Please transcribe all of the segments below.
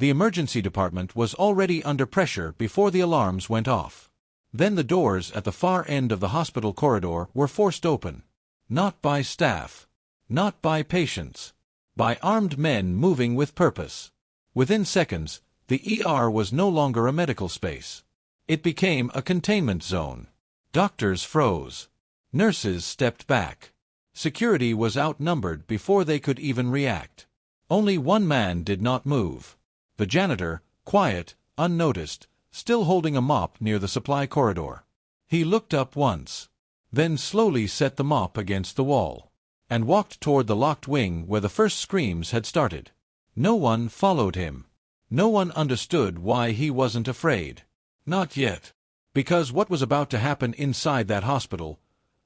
The emergency department was already under pressure before the alarms went off. Then the doors at the far end of the hospital corridor were forced open. Not by staff. Not by patients. By armed men moving with purpose. Within seconds, the ER was no longer a medical space. It became a containment zone. Doctors froze. Nurses stepped back. Security was outnumbered before they could even react. Only one man did not move. The janitor, quiet, unnoticed, still holding a mop near the supply corridor. He looked up once, then slowly set the mop against the wall, and walked toward the locked wing where the first screams had started. No one followed him. No one understood why he wasn't afraid. Not yet. Because what was about to happen inside that hospital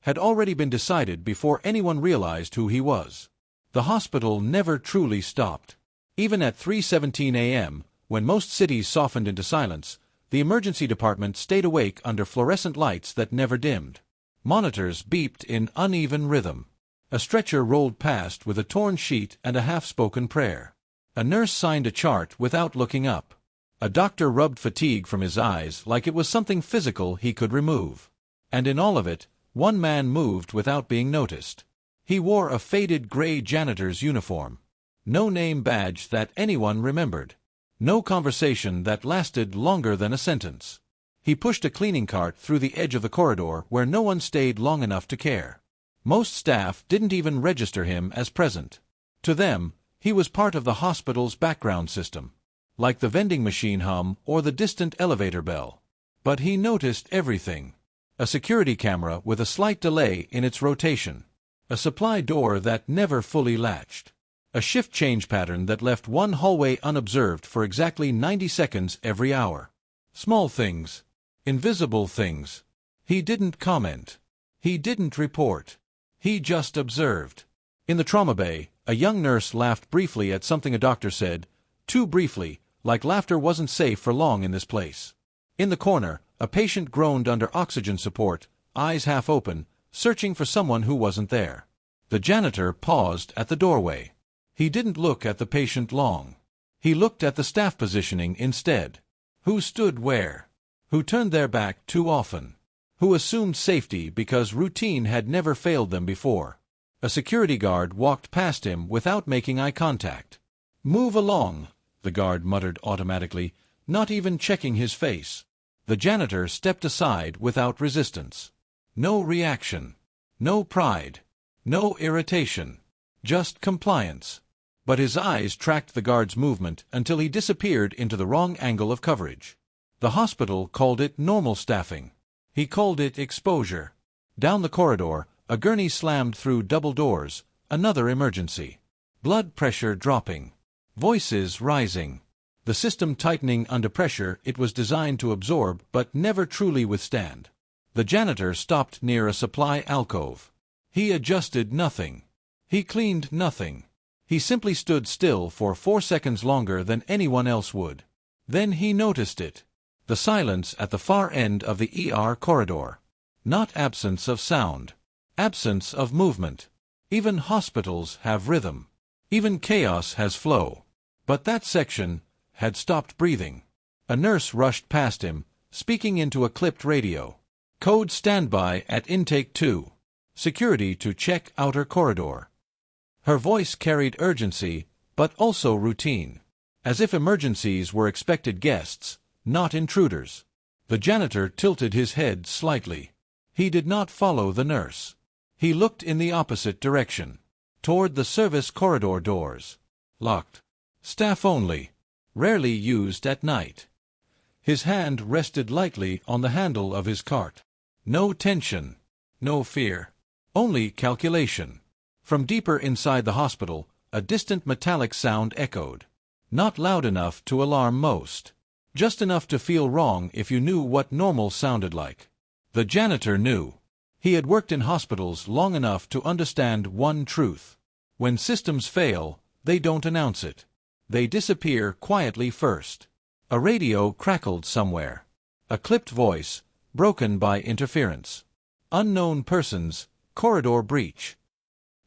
had already been decided before anyone realized who he was. The hospital never truly stopped. Even at 3:17 a.m., when most cities softened into silence, the emergency department stayed awake under fluorescent lights that never dimmed. Monitors beeped in uneven rhythm. A stretcher rolled past with a torn sheet and a half-spoken prayer. A nurse signed a chart without looking up. A doctor rubbed fatigue from his eyes like it was something physical he could remove. And in all of it, one man moved without being noticed. He wore a faded gray janitor's uniform. No name badge that anyone remembered. No conversation that lasted longer than a sentence. He pushed a cleaning cart through the edge of the corridor where no one stayed long enough to care. Most staff didn't even register him as present. To them, he was part of the hospital's background system, like the vending machine hum or the distant elevator bell. But he noticed everything. A security camera with a slight delay in its rotation. A supply door that never fully latched. A shift change pattern that left one hallway unobserved for exactly 90 seconds every hour. Small things. Invisible things. He didn't comment. He didn't report. He just observed. In the trauma bay, a young nurse laughed briefly at something a doctor said, too briefly, like laughter wasn't safe for long in this place. In the corner, a patient groaned under oxygen support, eyes half open, searching for someone who wasn't there. The janitor paused at the doorway. He didn't look at the patient long. He looked at the staff positioning instead. Who stood where? Who turned their back too often? Who assumed safety because routine had never failed them before? A security guard walked past him without making eye contact. "Move along," the guard muttered automatically, not even checking his face. The janitor stepped aside without resistance. No reaction. No pride. No irritation. Just compliance. But his eyes tracked the guard's movement until he disappeared into the wrong angle of coverage. The hospital called it normal staffing. He called it exposure. Down the corridor, a gurney slammed through double doors, another emergency. Blood pressure dropping. Voices rising. The system tightening under pressure it was designed to absorb but never truly withstand. The janitor stopped near a supply alcove. He adjusted nothing. He cleaned nothing. He simply stood still for 4 seconds longer than anyone else would. Then he noticed it. The silence at the far end of the ER corridor. Not absence of sound. Absence of movement. Even hospitals have rhythm. Even chaos has flow. But that section had stopped breathing. A nurse rushed past him, speaking into a clipped radio. "Code standby at intake 2. Security to check outer corridor." Her voice carried urgency, but also routine. As if emergencies were expected guests, not intruders. The janitor tilted his head slightly. He did not follow the nurse. He looked in the opposite direction. Toward the service corridor doors. Locked. Staff only. Rarely used at night. His hand rested lightly on the handle of his cart. No tension. No fear. Only calculation. From deeper inside the hospital, a distant metallic sound echoed. Not loud enough to alarm most. Just enough to feel wrong if you knew what normal sounded like. The janitor knew. He had worked in hospitals long enough to understand one truth. When systems fail, they don't announce it. They disappear quietly first. A radio crackled somewhere. A clipped voice, broken by interference. Unknown persons, corridor breach.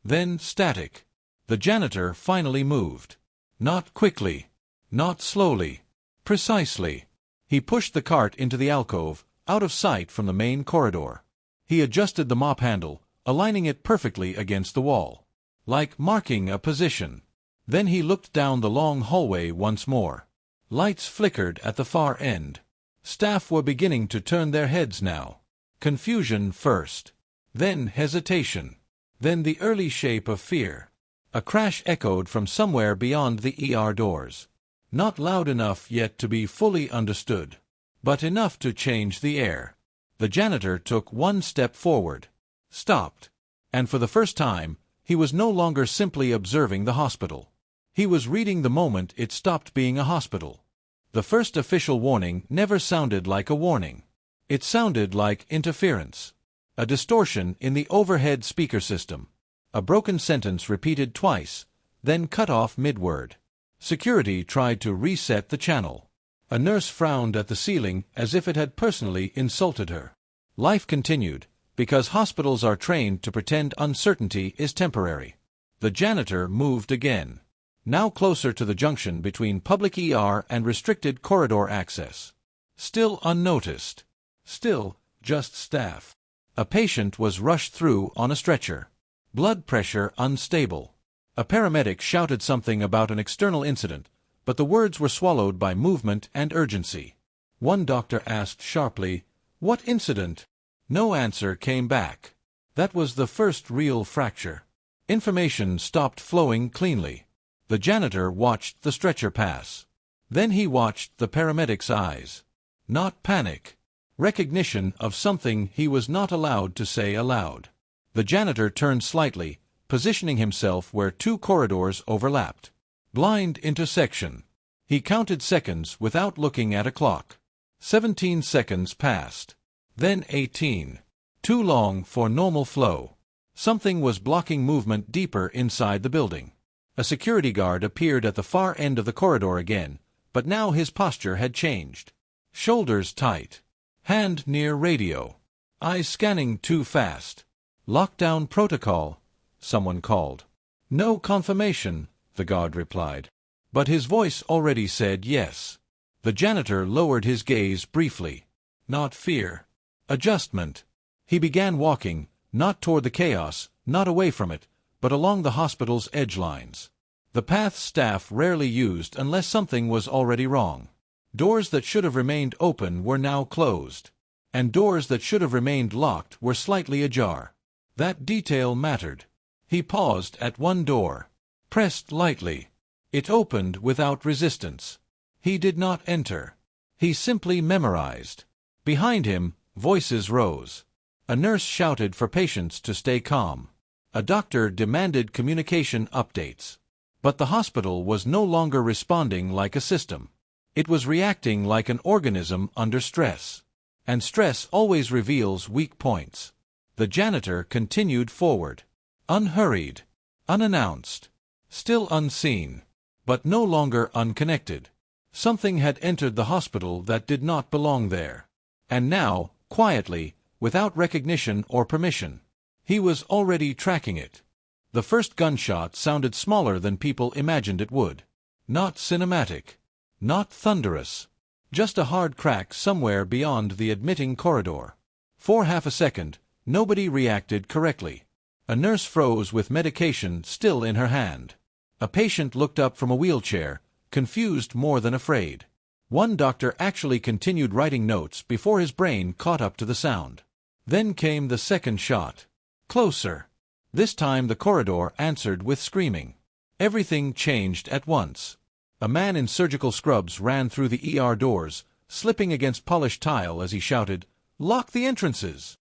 Then static. The janitor finally moved. Not quickly. Not slowly. Precisely. He pushed the cart into the alcove, out of sight from the main corridor. He adjusted the mop handle, aligning it perfectly against the wall, like marking a position. Then he looked down the long hallway once more. Lights flickered at the far end. Staff were beginning to turn their heads now. Confusion first. Then hesitation. Then the early shape of fear. A crash echoed from somewhere beyond the ER doors. Not loud enough yet to be fully understood, but enough to change the air. The janitor took one step forward, stopped, and for the first time, he was no longer simply observing the hospital. He was reading the moment it stopped being a hospital. The first official warning never sounded like a warning. It sounded like interference. A distortion in the overhead speaker system. A broken sentence repeated twice, then cut off mid-word. Security tried to reset the channel. A nurse frowned at the ceiling as if it had personally insulted her. Life continued, because hospitals are trained to pretend uncertainty is temporary. The janitor moved again, now closer to the junction between public ER and restricted corridor access. Still unnoticed. Still just staff. A patient was rushed through on a stretcher. Blood pressure unstable. A paramedic shouted something about an external incident, but the words were swallowed by movement and urgency. One doctor asked sharply, "What incident?" No answer came back. That was the first real fracture. Information stopped flowing cleanly. The janitor watched the stretcher pass. Then he watched the paramedic's eyes. Not panic. Recognition of something he was not allowed to say aloud. The janitor turned slightly, positioning himself where two corridors overlapped. Blind intersection. He counted seconds without looking at a clock. 17 seconds passed. Then 18. Too long for normal flow. Something was blocking movement deeper inside the building. A security guard appeared at the far end of the corridor again, but now his posture had changed. Shoulders tight. Hand near radio. Eyes scanning too fast. Lockdown protocol, someone called. No confirmation, the guard replied. But his voice already said yes. The janitor lowered his gaze briefly. Not fear. Adjustment. He began walking, not toward the chaos, not away from it, but along the hospital's edge lines. The path staff rarely used unless something was already wrong. Doors that should have remained open were now closed, and doors that should have remained locked were slightly ajar. That detail mattered. He paused at one door, pressed lightly. It opened without resistance. He did not enter. He simply memorized. Behind him, voices rose. A nurse shouted for patients to stay calm. A doctor demanded communication updates. But the hospital was no longer responding like a system. It was reacting like an organism under stress. And stress always reveals weak points. The janitor continued forward. Unhurried. Unannounced. Still unseen. But no longer unconnected. Something had entered the hospital that did not belong there. And now, quietly, without recognition or permission, he was already tracking it. The first gunshot sounded smaller than people imagined it would. Not cinematic. Not thunderous. Just a hard crack somewhere beyond the admitting corridor. For half a second, nobody reacted correctly. A nurse froze with medication still in her hand. A patient looked up from a wheelchair, confused more than afraid. One doctor actually continued writing notes before his brain caught up to the sound. Then came the second shot. Closer. This time the corridor answered with screaming. Everything changed at once. A man in surgical scrubs ran through the ER doors, slipping against polished tile as he shouted, "Lock the entrances!"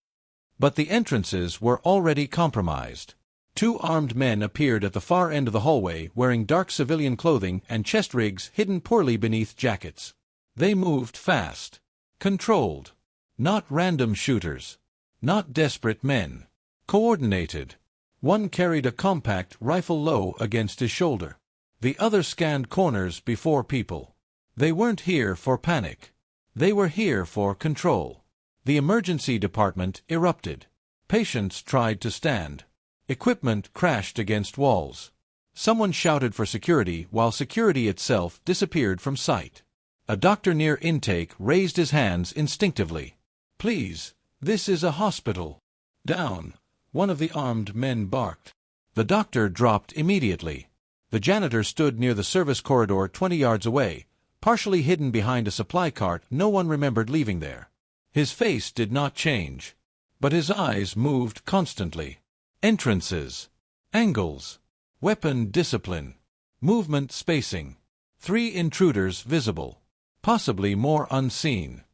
But the entrances were already compromised. Two armed men appeared at the far end of the hallway wearing dark civilian clothing and chest rigs hidden poorly beneath jackets. They moved fast. Controlled. Not random shooters. Not desperate men. Coordinated. One carried a compact rifle low against his shoulder. The other scanned corners before people. They weren't here for panic. They were here for control. The emergency department erupted. Patients tried to stand. Equipment crashed against walls. Someone shouted for security while security itself disappeared from sight. A doctor near intake raised his hands instinctively. "Please, this is a hospital." "Down," one of the armed men barked. The doctor dropped immediately. The janitor stood near the service corridor 20 yards away, partially hidden behind a supply cart no one remembered leaving there. His face did not change, but his eyes moved constantly. Entrances, angles, weapon discipline, movement spacing. 3 intruders visible, possibly more unseen.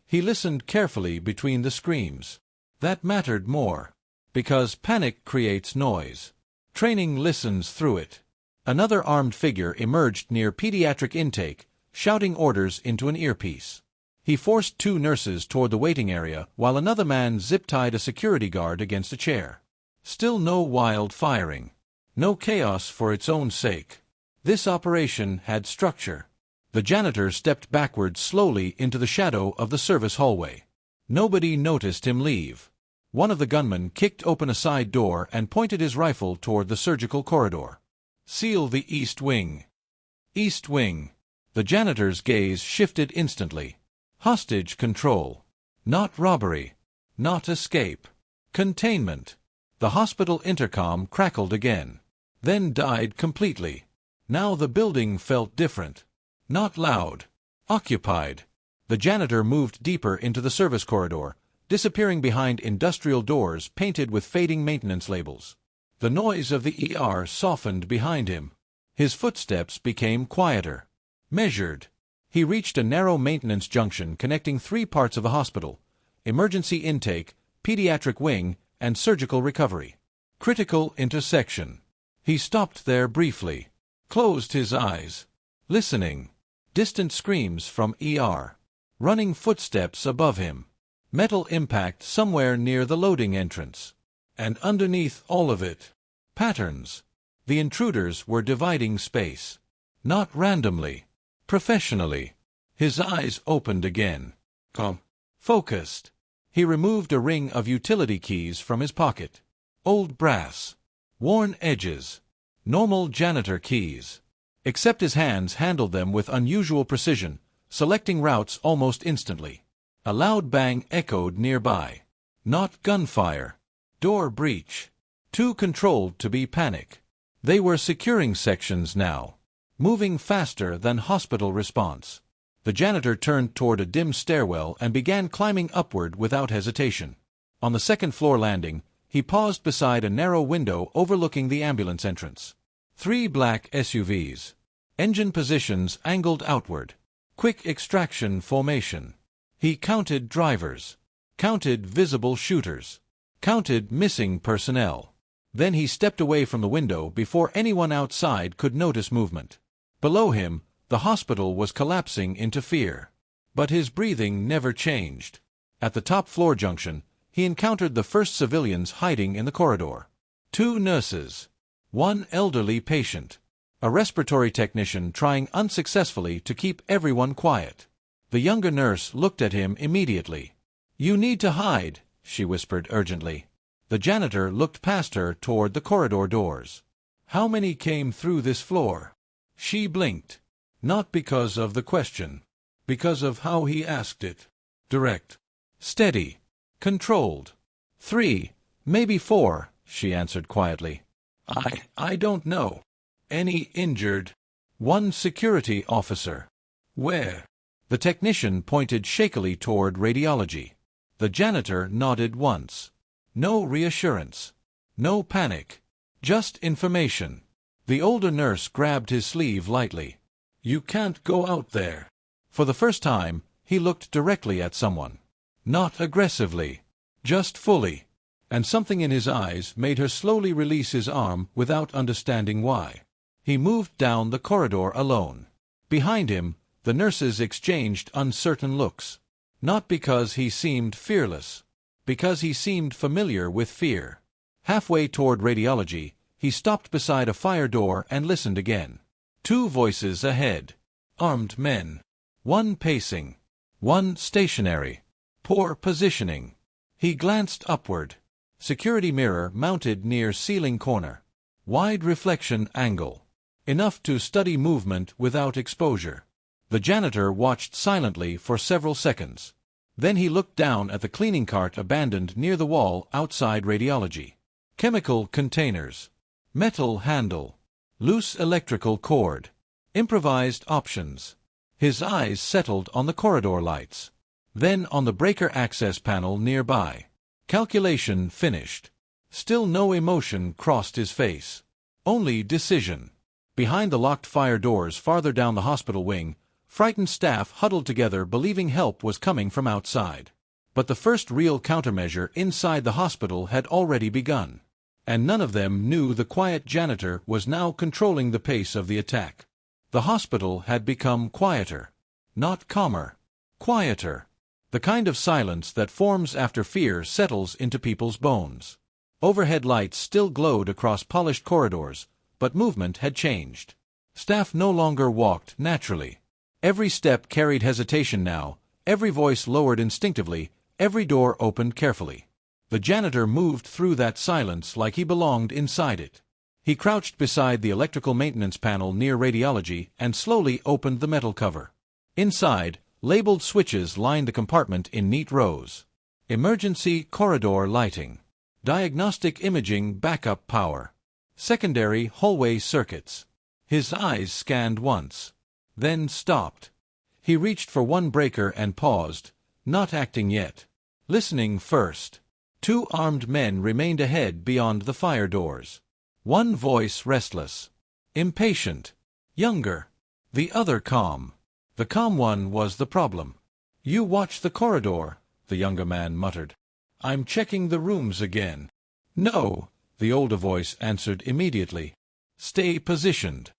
He listened carefully between the screams. That mattered more, because panic creates noise. Training listens through it. Another armed figure emerged near pediatric intake, shouting orders into an earpiece. He forced 2 nurses toward the waiting area while another man zip-tied a security guard against a chair. Still no wild firing. No chaos for its own sake. This operation had structure. The janitor stepped backward slowly into the shadow of the service hallway. Nobody noticed him leave. One of the gunmen kicked open a side door and pointed his rifle toward the surgical corridor. "Seal the East Wing." East Wing. The janitor's gaze shifted instantly. Hostage control. Not robbery. Not escape. Containment. The hospital intercom crackled again, then died completely. Now the building felt different. Not loud. Occupied. The janitor moved deeper into the service corridor, disappearing behind industrial doors painted with fading maintenance labels. The noise of the ER softened behind him. His footsteps became quieter. Measured. He reached a narrow maintenance junction connecting 3 parts of the hospital: emergency intake, pediatric wing, and surgical recovery. Critical intersection. He stopped there briefly, closed his eyes, listening. Distant screams from ER. Running footsteps above him. Metal impact somewhere near the loading entrance. And underneath all of it, patterns. The intruders were dividing space. Not randomly. Professionally. His eyes opened again. Focused. He removed a ring of utility keys from his pocket. Old brass. Worn edges. Normal janitor keys. Except his hands handled them with unusual precision, selecting routes almost instantly. A loud bang echoed nearby. Not gunfire. Door breach. Too controlled to be panic. They were securing sections now, moving faster than hospital response. The janitor turned toward a dim stairwell and began climbing upward without hesitation. On the second-floor landing, he paused beside a narrow window overlooking the ambulance entrance. 3 black SUVs. Engine positions angled outward. Quick extraction formation. He counted drivers. Counted visible shooters. Counted missing personnel. Then he stepped away from the window before anyone outside could notice movement. Below him, the hospital was collapsing into fear. But his breathing never changed. At the top-floor junction, he encountered the first civilians hiding in the corridor. 2 nurses. 1 elderly patient. A respiratory technician trying unsuccessfully to keep everyone quiet. The younger nurse looked at him immediately. "You need to hide," she whispered urgently. The janitor looked past her toward the corridor doors. "How many came through this floor?" She blinked. Not because of the question. Because of how he asked it. Direct. Steady. Controlled. 3, maybe 4, she answered quietly. I don't know. Any injured? 1 security officer. Where? The technician pointed shakily toward radiology. The janitor nodded once. No reassurance. No panic. Just information. The older nurse grabbed his sleeve lightly. "You can't go out there." For the first time, he looked directly at someone. Not aggressively. Just fully. And something in his eyes made her slowly release his arm without understanding why. He moved down the corridor alone. Behind him, the nurses exchanged uncertain looks. Not because he seemed fearless. Because he seemed familiar with fear. Halfway toward radiology, he stopped beside a fire door and listened again. 2 voices ahead. Armed men. 1 pacing. 1 stationary. Poor positioning. He glanced upward. Security mirror mounted near ceiling corner. Wide reflection angle. Enough to study movement without exposure. The janitor watched silently for several seconds. Then he looked down at the cleaning cart abandoned near the wall outside radiology. Chemical containers. Metal handle. Loose electrical cord. Improvised options. His eyes settled on the corridor lights. Then on the breaker access panel nearby. Calculation finished. Still no emotion crossed his face. Only decision. Behind the locked fire doors farther down the hospital wing, frightened staff huddled together believing help was coming from outside. But the first real countermeasure inside the hospital had already begun. And none of them knew the quiet janitor was now controlling the pace of the attack. The hospital had become quieter. Not calmer. Quieter. The kind of silence that forms after fear settles into people's bones. Overhead lights still glowed across polished corridors, but movement had changed. Staff no longer walked naturally. Every step carried hesitation now, every voice lowered instinctively, every door opened carefully. The janitor moved through that silence like he belonged inside it. He crouched beside the electrical maintenance panel near radiology and slowly opened the metal cover. Inside, labeled switches lined the compartment in neat rows. Emergency corridor lighting. Diagnostic imaging backup power. Secondary hallway circuits. His eyes scanned once. Then stopped. He reached for one breaker and paused, not acting yet. Listening first. 2 armed men remained ahead beyond the fire doors. One voice restless. Impatient. Younger. The other calm. The calm one was the problem. "You watch the corridor," the younger man muttered. "I'm checking the rooms again." "No," the older voice answered immediately. "Stay positioned.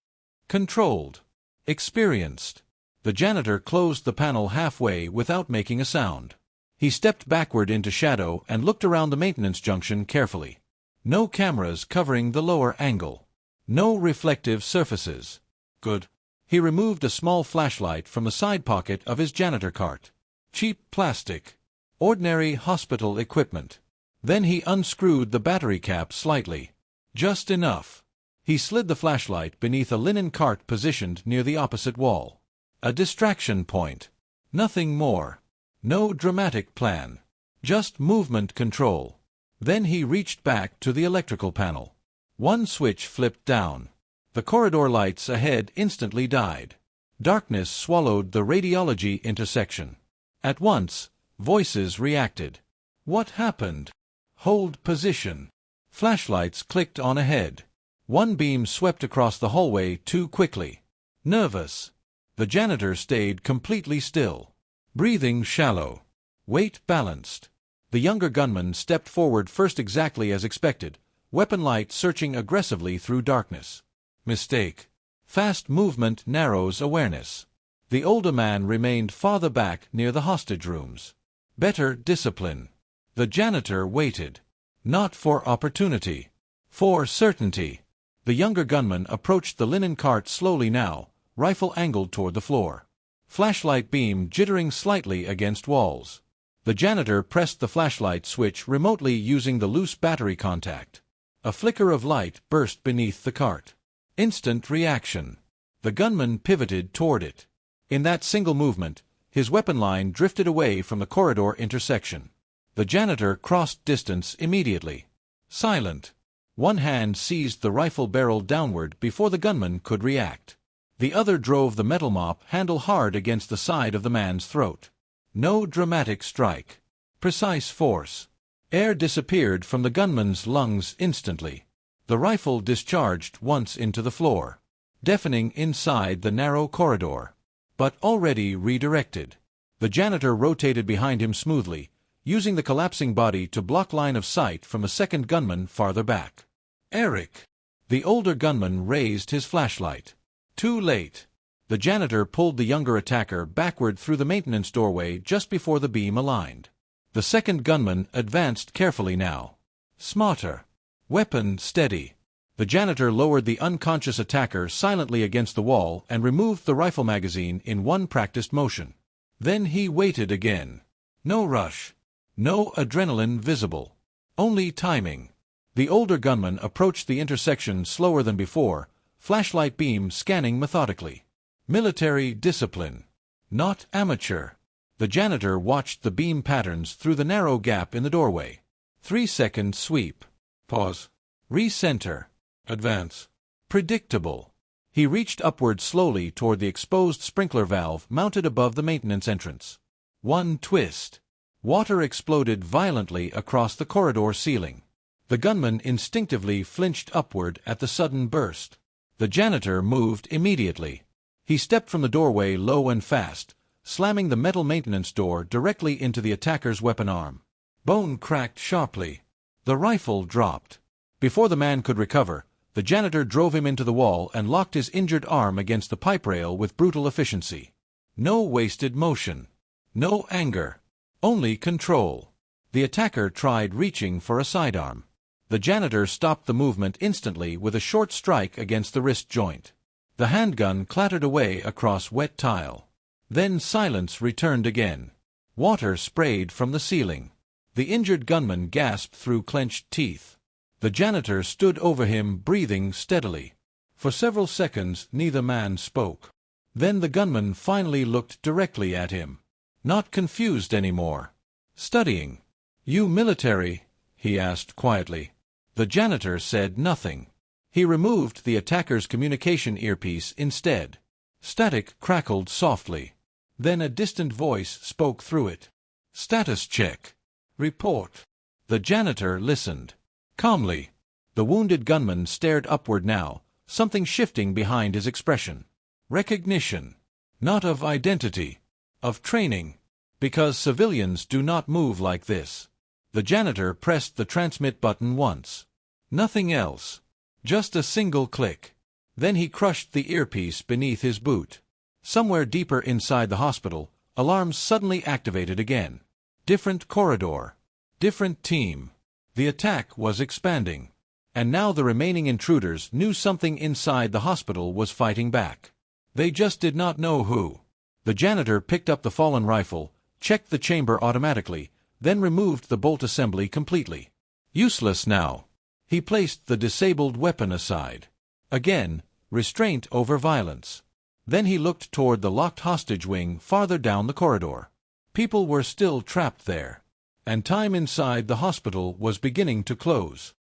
Controlled. Experienced." The janitor closed the panel halfway without making a sound. He stepped backward into shadow and looked around the maintenance junction carefully. No cameras covering the lower angle. No reflective surfaces. Good. He removed a small flashlight from the side pocket of his janitor cart. Cheap plastic. Ordinary hospital equipment. Then he unscrewed the battery cap slightly. Just enough. He slid the flashlight beneath a linen cart positioned near the opposite wall. A distraction point. Nothing more. No dramatic plan. Just movement control. Then he reached back to the electrical panel. One switch flipped down. The corridor lights ahead instantly died. Darkness swallowed the radiology intersection. At once, voices reacted. "What happened?" "Hold position." Flashlights clicked on ahead. One beam swept across the hallway too quickly. Nervous. The janitor stayed completely still. Breathing shallow. Weight balanced. The younger gunman stepped forward first exactly as expected, weapon light searching aggressively through darkness. Mistake. Fast movement narrows awareness. The older man remained farther back near the hostage rooms. Better discipline. The janitor waited. Not for opportunity. For certainty. The younger gunman approached the linen cart slowly now, rifle angled toward the floor. Flashlight beam jittering slightly against walls. The janitor pressed the flashlight switch remotely using the loose battery contact. A flicker of light burst beneath the cart. Instant reaction. The gunman pivoted toward it. In that single movement, his weapon line drifted away from the corridor intersection. The janitor crossed distance immediately. Silent. One hand seized the rifle barrel downward before the gunman could react. The other drove the metal mop handle hard against the side of the man's throat. No dramatic strike. Precise force. Air disappeared from the gunman's lungs instantly. The rifle discharged once into the floor, deafening inside the narrow corridor. But already redirected. The janitor rotated behind him smoothly, using the collapsing body to block line of sight from the second gunman farther back. "Eric!" The older gunman raised his flashlight. Too late. The janitor pulled the younger attacker backward through the maintenance doorway just before the beam aligned. The second gunman advanced carefully now. Smarter. Weapon steady. The janitor lowered the unconscious attacker silently against the wall and removed the rifle magazine in one practiced motion. Then he waited again. No rush. No adrenaline visible. Only timing. The older gunman approached the intersection slower than before, flashlight beam scanning methodically. Military discipline. Not amateur. The janitor watched the beam patterns through the narrow gap in the doorway. 3-second sweep. Pause. Recenter. Advance. Predictable. He reached upward slowly toward the exposed sprinkler valve mounted above the maintenance entrance. One twist. Water exploded violently across the corridor ceiling. The gunman instinctively flinched upward at the sudden burst. The janitor moved immediately. He stepped from the doorway low and fast, slamming the metal maintenance door directly into the attacker's weapon arm. Bone cracked sharply. The rifle dropped. Before the man could recover, the janitor drove him into the wall and locked his injured arm against the pipe rail with brutal efficiency. No wasted motion. No anger. Only control. The attacker tried reaching for a sidearm. The janitor stopped the movement instantly with a short strike against the wrist joint. The handgun clattered away across wet tile. Then silence returned again. Water sprayed from the ceiling. The injured gunman gasped through clenched teeth. The janitor stood over him, breathing steadily. For several seconds neither man spoke. Then the gunman finally looked directly at him. Not confused anymore. Studying. "You military?" he asked quietly. The janitor said nothing. He removed the attacker's communication earpiece instead. Static crackled softly. Then a distant voice spoke through it. "Status check. Report." The janitor listened. Calmly. The wounded gunman stared upward now, something shifting behind his expression. Recognition. Not of identity. Of training. Because civilians do not move like this. The janitor pressed the transmit button once. Nothing else. Just a single click. Then he crushed the earpiece beneath his boot. Somewhere deeper inside the hospital, alarms suddenly activated again. Different corridor. Different team. The attack was expanding. And now the remaining intruders knew something inside the hospital was fighting back. They just did not know who. The janitor picked up the fallen rifle, checked the chamber automatically, then removed the bolt assembly completely. Useless now. He placed the disabled weapon aside. Again, restraint over violence. Then he looked toward the locked hostage wing farther down the corridor. People were still trapped there. And time inside the hospital was beginning to close.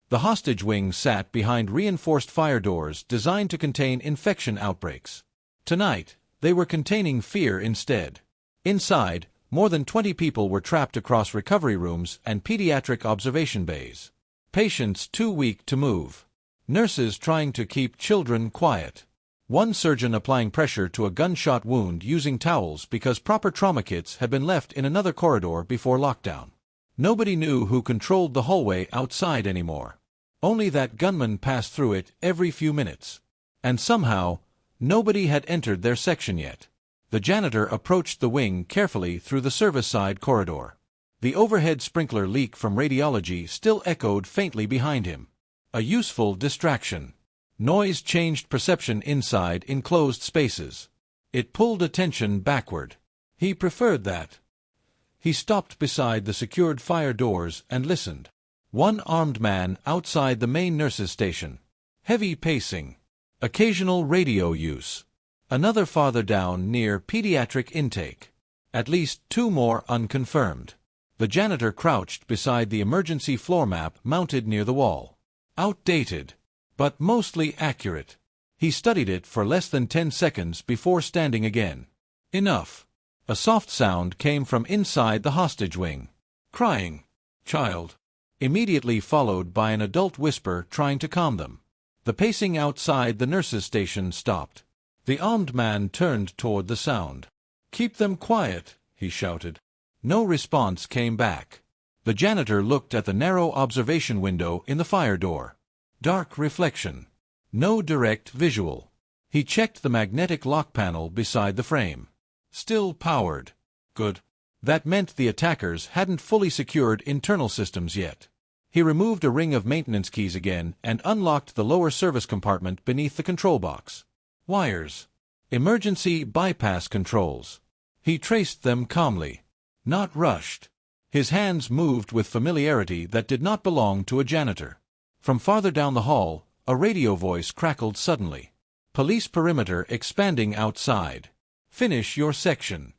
The hostage wing sat behind reinforced fire doors designed to contain infection outbreaks. Tonight, they were containing fear instead. Inside, more than 20 people were trapped across recovery rooms and pediatric observation bays. Patients too weak to move. Nurses trying to keep children quiet. One surgeon applying pressure to a gunshot wound using towels because proper trauma kits had been left in another corridor before lockdown. Nobody knew who controlled the hallway outside anymore. Only that gunman passed through it every few minutes. And somehow, nobody had entered their section yet. The janitor approached the wing carefully through the service-side corridor. The overhead sprinkler leak from radiology still echoed faintly behind him. A useful distraction. Noise changed perception inside enclosed spaces. It pulled attention backward. He preferred that. He stopped beside the secured fire doors and listened. One armed man outside the main nurses' station. Heavy pacing. Occasional radio use. Another farther down near pediatric intake. At least 2 more unconfirmed. The janitor crouched beside the emergency floor map mounted near the wall. Outdated, but mostly accurate. He studied it for less than 10 seconds before standing again. Enough. A soft sound came from inside the hostage wing. Crying. Child. Immediately followed by an adult whisper trying to calm them. The pacing outside the nurses' station stopped. The armed man turned toward the sound. "Keep them quiet," he shouted. No response came back. The janitor looked at the narrow observation window in the fire door. Dark reflection. No direct visual. He checked the magnetic lock panel beside the frame. Still powered. Good. That meant the attackers hadn't fully secured internal systems yet. He removed a ring of maintenance keys again and unlocked the lower service compartment beneath the control box. Wires. Emergency bypass controls. He traced them calmly. Not rushed. His hands moved with familiarity that did not belong to a janitor. From farther down the hall, a radio voice crackled suddenly. Police perimeter expanding outside. Finish your section.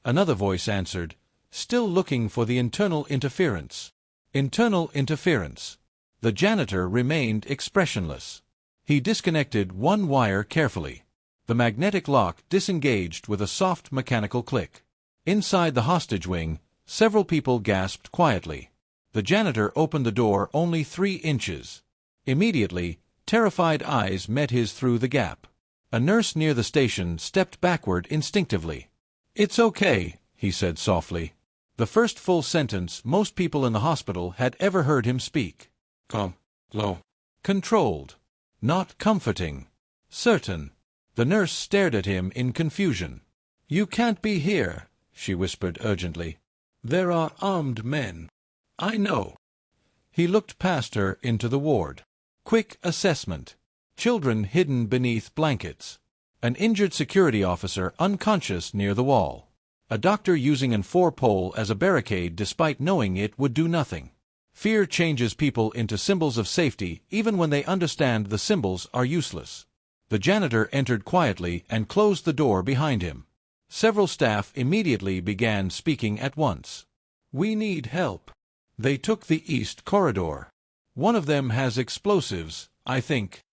Another voice answered, still looking for the internal interference. Internal interference. The janitor remained expressionless. He disconnected one wire carefully. The magnetic lock disengaged with a soft mechanical click. Inside the hostage wing, several people gasped quietly. The janitor opened the door only 3 inches. Immediately, terrified eyes met his through the gap. A nurse near the station stepped backward instinctively. "It's okay," he said softly. The first full sentence most people in the hospital had ever heard him speak. Low. Controlled. Not comforting. Certain. The nurse stared at him in confusion. "You can't be here," she whispered urgently. "There are armed men." "I know." He looked past her into the ward. Quick assessment. Children hidden beneath blankets. An injured security officer unconscious near the wall. A doctor using an 4-pole as a barricade despite knowing it would do nothing. Fear changes people into symbols of safety even when they understand the symbols are useless. The janitor entered quietly and closed the door behind him. Several staff immediately began speaking at once. "We need help." They took the east corridor. "One of them has explosives, I think."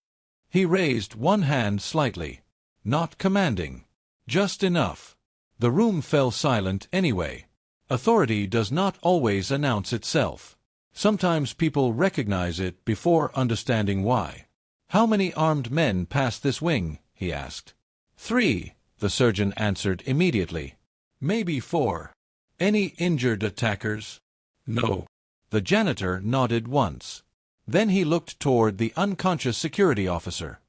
He raised one hand slightly. Not commanding. Just enough. The room fell silent anyway. Authority does not always announce itself. Sometimes people recognize it before understanding why. "How many armed men pass this wing?" he asked. 3, the surgeon answered immediately. "Maybe 4. Any injured attackers?" "No." The janitor nodded once. Then he looked toward the unconscious security officer.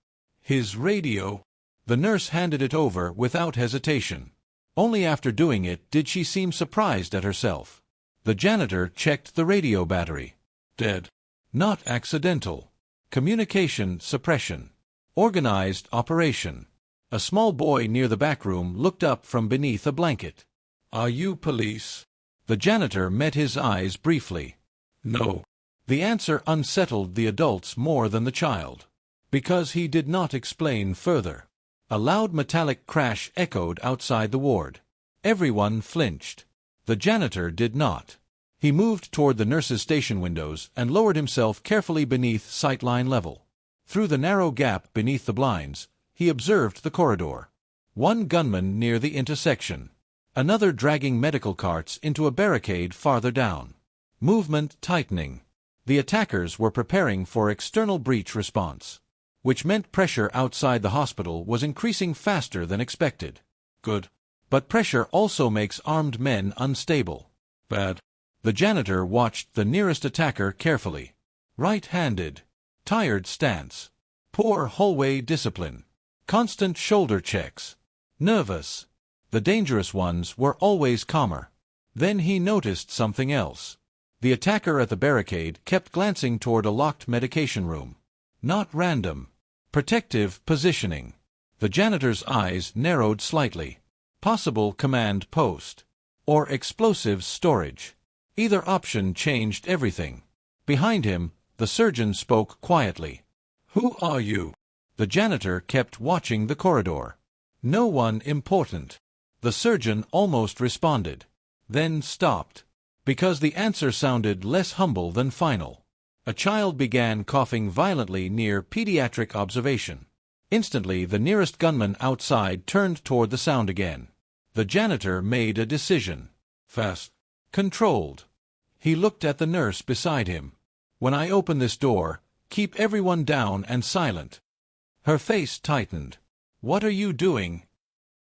"His radio." The nurse handed it over without hesitation. Only after doing it did she seem surprised at herself. The janitor checked the radio battery. Dead. Not accidental. Communication suppression. Organized operation. A small boy near the back room looked up from beneath a blanket. "Are you police?" The janitor met his eyes briefly. "No." The answer unsettled the adults more than the child. Because he did not explain further. A loud metallic crash echoed outside the ward. Everyone flinched. The janitor did not. He moved toward the nurses' station windows and lowered himself carefully beneath sightline level. Through the narrow gap beneath the blinds, he observed the corridor. One gunman near the intersection. Another dragging medical carts into a barricade farther down. Movement tightening. The attackers were preparing for external breach response, which meant pressure outside the hospital was increasing faster than expected. Good. But pressure also makes armed men unstable. Bad. The janitor watched the nearest attacker carefully. Right-handed. Tired stance. Poor hallway discipline. Constant shoulder checks. Nervous. The dangerous ones were always calmer. Then he noticed something else. The attacker at the barricade kept glancing toward a locked medication room. Not random. Protective positioning. The janitor's eyes narrowed slightly. Possible command post. Or explosives storage. Either option changed everything. Behind him, the surgeon spoke quietly. "Who are you?" The janitor kept watching the corridor. "No one important." The surgeon almost responded. Then stopped. Because the answer sounded less humble than final. A child began coughing violently near pediatric observation. Instantly, the nearest gunman outside turned toward the sound again. The janitor made a decision. Fast. Controlled. He looked at the nurse beside him. "When I open this door, keep everyone down and silent." Her face tightened. "What are you doing?"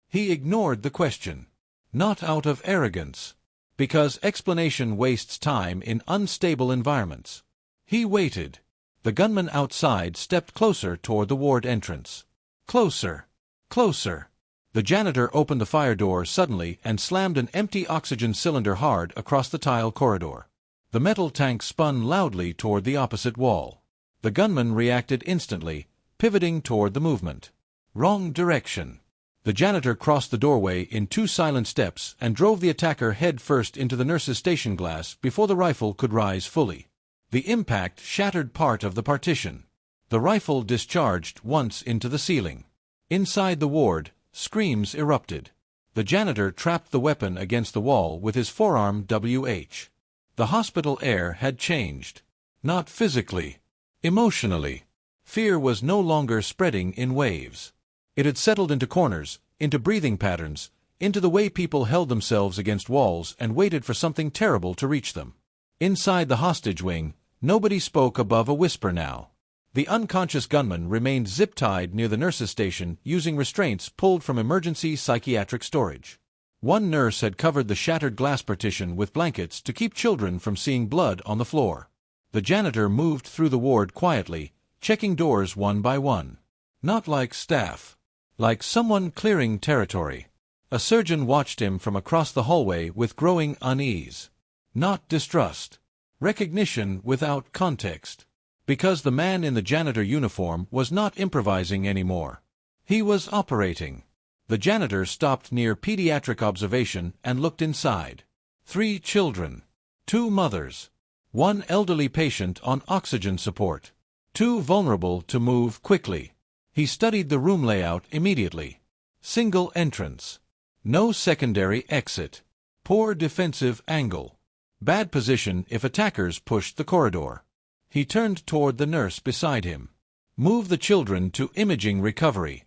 He ignored the question. Not out of arrogance. Because explanation wastes time in unstable environments. He waited. The gunman outside stepped closer toward the ward entrance. Closer. Closer. The janitor opened the fire door suddenly and slammed an empty oxygen cylinder hard across the tile corridor. The metal tank spun loudly toward the opposite wall. The gunman reacted instantly, pivoting toward the movement. Wrong direction. The janitor crossed the doorway in 2 silent steps and drove the attacker head first into the nurse's station glass before the rifle could rise fully. The impact shattered part of the partition. The rifle discharged once into the ceiling. Inside the ward, screams erupted. The janitor trapped the weapon against the wall with his forearm. The hospital air had changed. Not physically. Emotionally. Fear was no longer spreading in waves. It had settled into corners, into breathing patterns, into the way people held themselves against walls and waited for something terrible to reach them. Inside the hostage wing, nobody spoke above a whisper now. The unconscious gunman remained zip-tied near the nurses' station using restraints pulled from emergency psychiatric storage. One nurse had covered the shattered glass partition with blankets to keep children from seeing blood on the floor. The janitor moved through the ward quietly, checking doors one by one. Not like staff. Like someone clearing territory. A surgeon watched him from across the hallway with growing unease. Not distrust. Recognition without context. Because the man in the janitor uniform was not improvising anymore. He was operating. The janitor stopped near pediatric observation and looked inside. 3 children. 2 mothers. 1 elderly patient on oxygen support. 2 vulnerable to move quickly. He studied the room layout immediately. Single entrance. No secondary exit. Poor defensive angle. Bad position if attackers pushed the corridor. He turned toward the nurse beside him. Move the children to imaging recovery.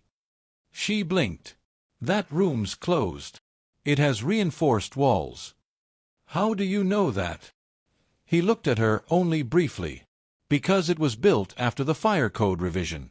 She blinked. That room's closed. It has reinforced walls. How do you know that? He looked at her only briefly. Because it was built after the fire code revision.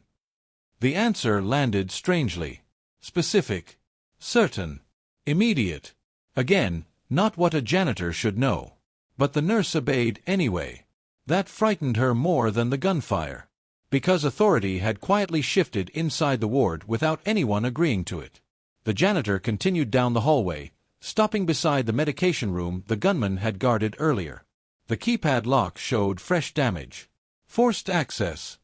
The answer landed strangely. Specific. Certain. Immediate. Again, not what a janitor should know. But the nurse obeyed anyway. That frightened her more than the gunfire. Because authority had quietly shifted inside the ward without anyone agreeing to it. The janitor continued down the hallway, stopping beside the medication room the gunman had guarded earlier. The keypad lock showed fresh damage. Forced access.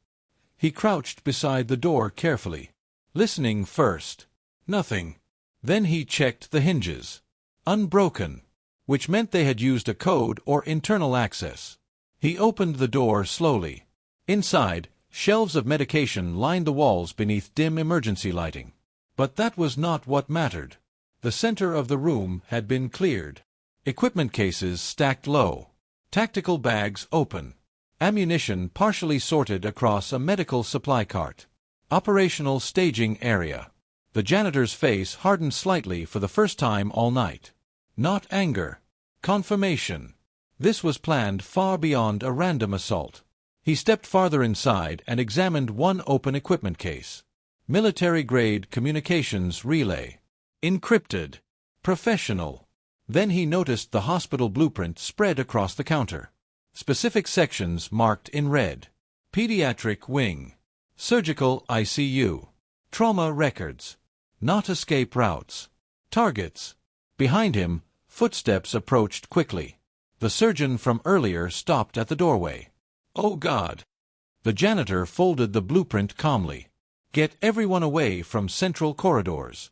He crouched beside the door carefully. Listening first. Nothing. Then he checked the hinges. Unbroken. Which meant they had used a code or internal access. He opened the door slowly. Inside, shelves of medication lined the walls beneath dim emergency lighting. But that was not what mattered. The center of the room had been cleared. Equipment cases stacked low. Tactical bags open. Ammunition partially sorted across a medical supply cart. Operational staging area. The janitor's face hardened slightly for the first time all night. Not anger. Confirmation. This was planned far beyond a random assault. He stepped farther inside and examined one open equipment case. Military-grade communications relay. Encrypted. Professional. Then he noticed the hospital blueprint spread across the counter. Specific sections marked in red. Pediatric wing. Surgical ICU. Trauma records. Not escape routes. Targets. Behind him, footsteps approached quickly. The surgeon from earlier stopped at the doorway. Oh God! The janitor folded the blueprint calmly. Get everyone away from central corridors.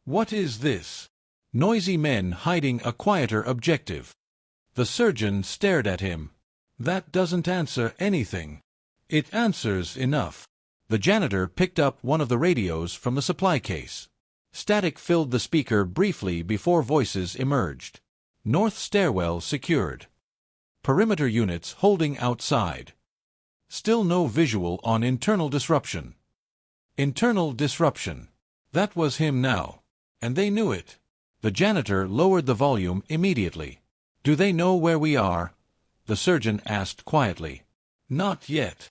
What is this? Noisy men hiding a quieter objective. The surgeon stared at him. That doesn't answer anything. It answers enough. The janitor picked up one of the radios from the supply case. Static filled the speaker briefly before voices emerged. North stairwell secured. Perimeter units holding outside. Still no visual on internal disruption. Internal disruption. That was him now. And they knew it. The janitor lowered the volume immediately. Do they know where we are? The surgeon asked quietly. Not yet.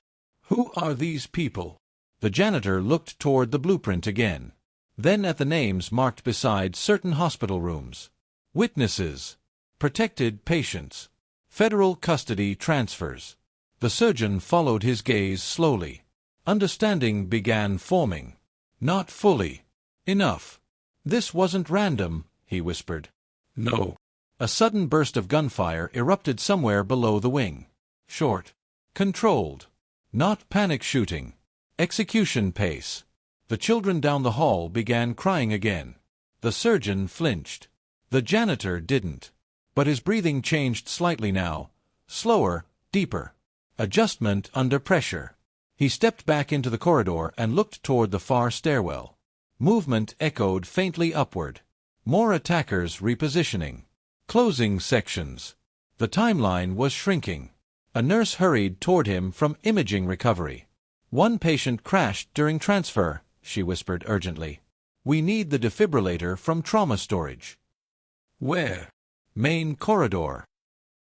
Who are these people? The janitor looked toward the blueprint again. Then at the names marked beside certain hospital rooms. Witnesses. Protected patients. Federal custody transfers. The surgeon followed his gaze slowly. Understanding began forming. Not fully. Enough. This wasn't random, he whispered. No. A sudden burst of gunfire erupted somewhere below the wing. Short. Controlled. Not panic shooting. Execution pace. The children down the hall began crying again. The surgeon flinched. The janitor didn't. But his breathing changed slightly now. Slower, deeper. Adjustment under pressure. He stepped back into the corridor and looked toward the far stairwell. Movement echoed faintly upward. More attackers repositioning. Closing sections. The timeline was shrinking. A nurse hurried toward him from imaging recovery. "One patient crashed during transfer," she whispered urgently. "We need the defibrillator from trauma storage." "Where?" "Main corridor."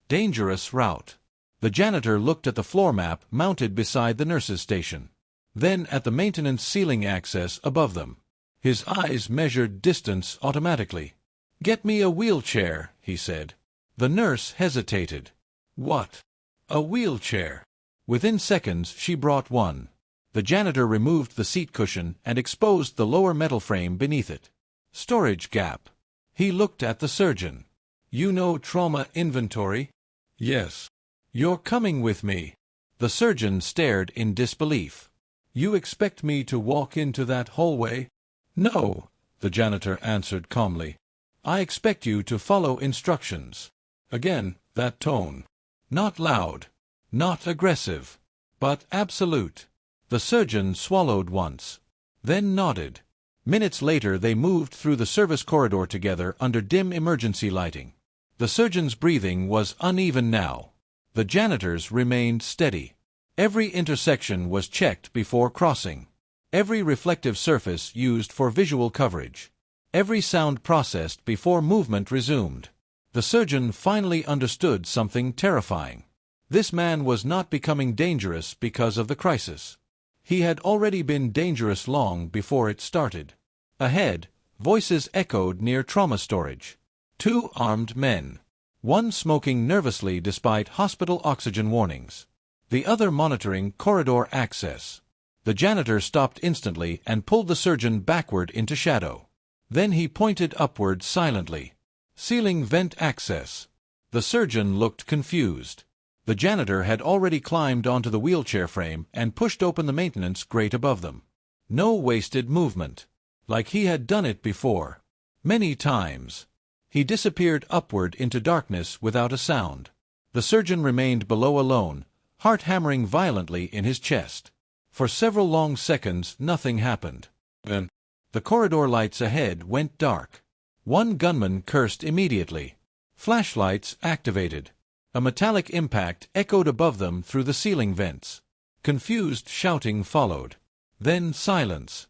Dangerous route. The janitor looked at the floor map mounted beside the nurse's station. Then at the maintenance ceiling access above them. His eyes measured distance automatically. "Get me a wheelchair," he said. The nurse hesitated. "What? A wheelchair?" Within seconds she brought one. The janitor removed the seat cushion and exposed the lower metal frame beneath it. Storage gap. He looked at the surgeon. "You know trauma inventory?" "Yes." "You're coming with me." The surgeon stared in disbelief. "You expect me to walk into that hallway?" "No," the janitor answered calmly. "I expect you to follow instructions." Again, that tone. Not loud, not aggressive, but absolute. The surgeon swallowed once, then nodded. Minutes later they moved through the service corridor together under dim emergency lighting. The surgeon's breathing was uneven now. The janitor's remained steady. Every intersection was checked before crossing. Every reflective surface used for visual coverage. Every sound processed before movement resumed. The surgeon finally understood something terrifying. This man was not becoming dangerous because of the crisis. He had already been dangerous long before it started. Ahead, voices echoed near trauma storage. 2 armed men. One smoking nervously despite hospital oxygen warnings. The other monitoring corridor access. The janitor stopped instantly and pulled the surgeon backward into shadow. Then he pointed upward silently. "Ceiling vent access." The surgeon looked confused. The janitor had already climbed onto the wheelchair frame and pushed open the maintenance grate above them. No wasted movement. Like he had done it before. Many times. He disappeared upward into darkness without a sound. The surgeon remained below alone, heart hammering violently in his chest. For several long seconds nothing happened. Then, the corridor lights ahead went dark. One gunman cursed immediately. Flashlights activated. A metallic impact echoed above them through the ceiling vents. Confused shouting followed. Then silence.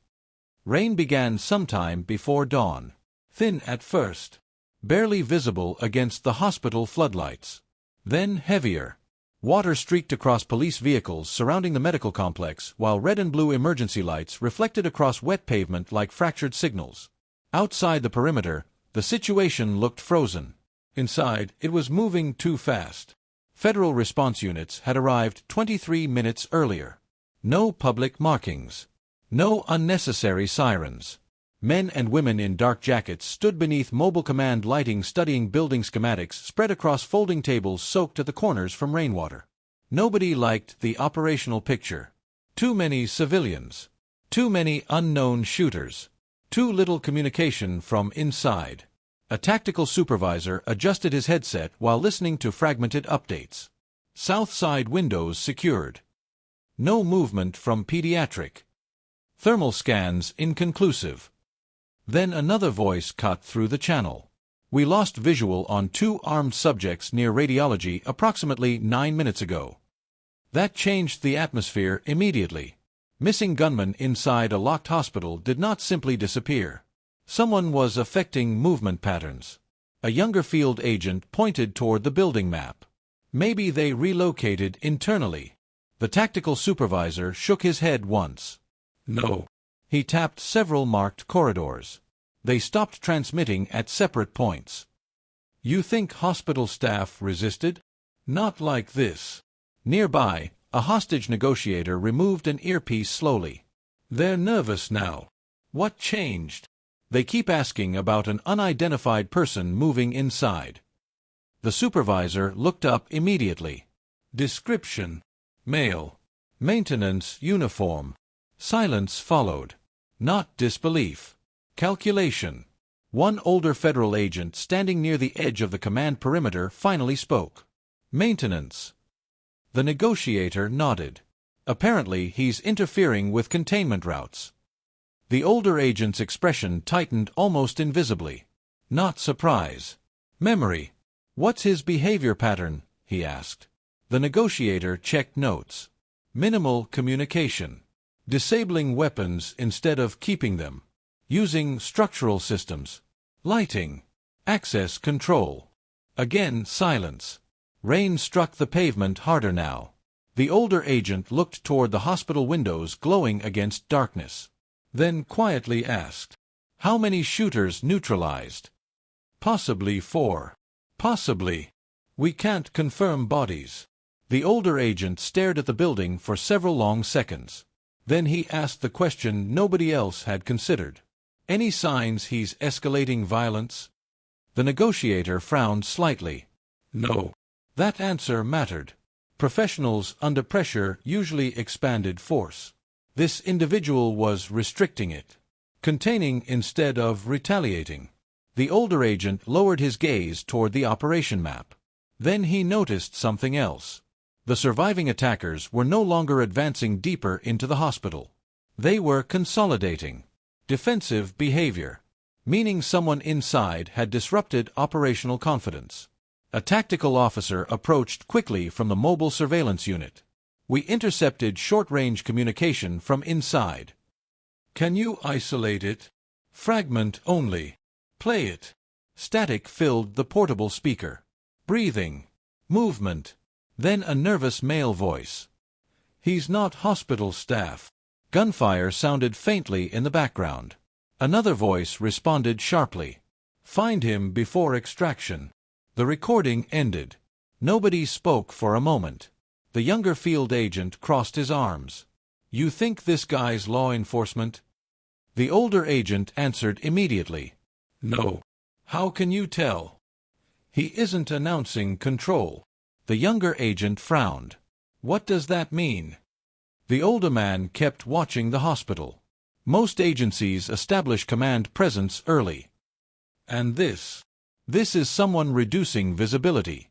Rain began sometime before dawn. Thin at first. Barely visible against the hospital floodlights. Then heavier. Water streaked across police vehicles surrounding the medical complex, while red and blue emergency lights reflected across wet pavement like fractured signals. Outside the perimeter, the situation looked frozen. Inside, it was moving too fast. Federal response units had arrived 23 minutes earlier. No public markings. No unnecessary sirens. Men and women in dark jackets stood beneath mobile command lighting studying building schematics spread across folding tables soaked at the corners from rainwater. Nobody liked the operational picture. Too many civilians. Too many unknown shooters. Too little communication from inside. A tactical supervisor adjusted his headset while listening to fragmented updates. South side windows secured. No movement from pediatric. Thermal scans inconclusive. Then another voice cut through the channel. "We lost visual on 2 armed subjects near radiology approximately 9 minutes ago." That changed the atmosphere immediately. Missing gunmen inside a locked hospital did not simply disappear. Someone was affecting movement patterns. A younger field agent pointed toward the building map. Maybe they relocated internally. The tactical supervisor shook his head once. "No." He tapped several marked corridors. They stopped transmitting at separate points. "You think hospital staff resisted?" "Not like this." Nearby, a hostage negotiator removed an earpiece slowly. "They're nervous now." "What changed?" "They keep asking about an unidentified person moving inside." The supervisor looked up immediately. "Description: male. Maintenance uniform." Silence followed. Not disbelief. Calculation. One older federal agent standing near the edge of the command perimeter finally spoke. "Maintenance." The negotiator nodded. Apparently he's interfering with containment routes. The older agent's expression tightened almost invisibly. Not surprise. Memory. What's his behavior pattern? He asked. The negotiator checked notes. Minimal communication. Disabling weapons instead of keeping them. Using structural systems. Lighting. Access control. Again silence. Rain struck the pavement harder now. The older agent looked toward the hospital windows glowing against darkness. Then quietly asked, "How many shooters neutralized?" "Possibly 4. Possibly. We can't confirm bodies." The older agent stared at the building for several long seconds. Then he asked the question nobody else had considered. "Any signs he's escalating violence?" The negotiator frowned slightly. "No." That answer mattered. Professionals under pressure usually expanded force. This individual was restricting it. Containing instead of retaliating. The older agent lowered his gaze toward the operation map. Then he noticed something else. The surviving attackers were no longer advancing deeper into the hospital. They were consolidating. Defensive behavior. Meaning someone inside had disrupted operational confidence. A tactical officer approached quickly from the mobile surveillance unit. "We intercepted short-range communication from inside." "Can you isolate it?" "Fragment only." "Play it." Static filled the portable speaker. Breathing. Movement. Then a nervous male voice. "He's not hospital staff." Gunfire sounded faintly in the background. Another voice responded sharply. "Find him before extraction." The recording ended. Nobody spoke for a moment. The younger field agent crossed his arms. "You think this guy's law enforcement?" The older agent answered immediately. "No." "How can you tell?" "He isn't announcing control." The younger agent frowned. "What does that mean?" The older man kept watching the hospital. Most agencies establish command presence early. And this is someone reducing visibility.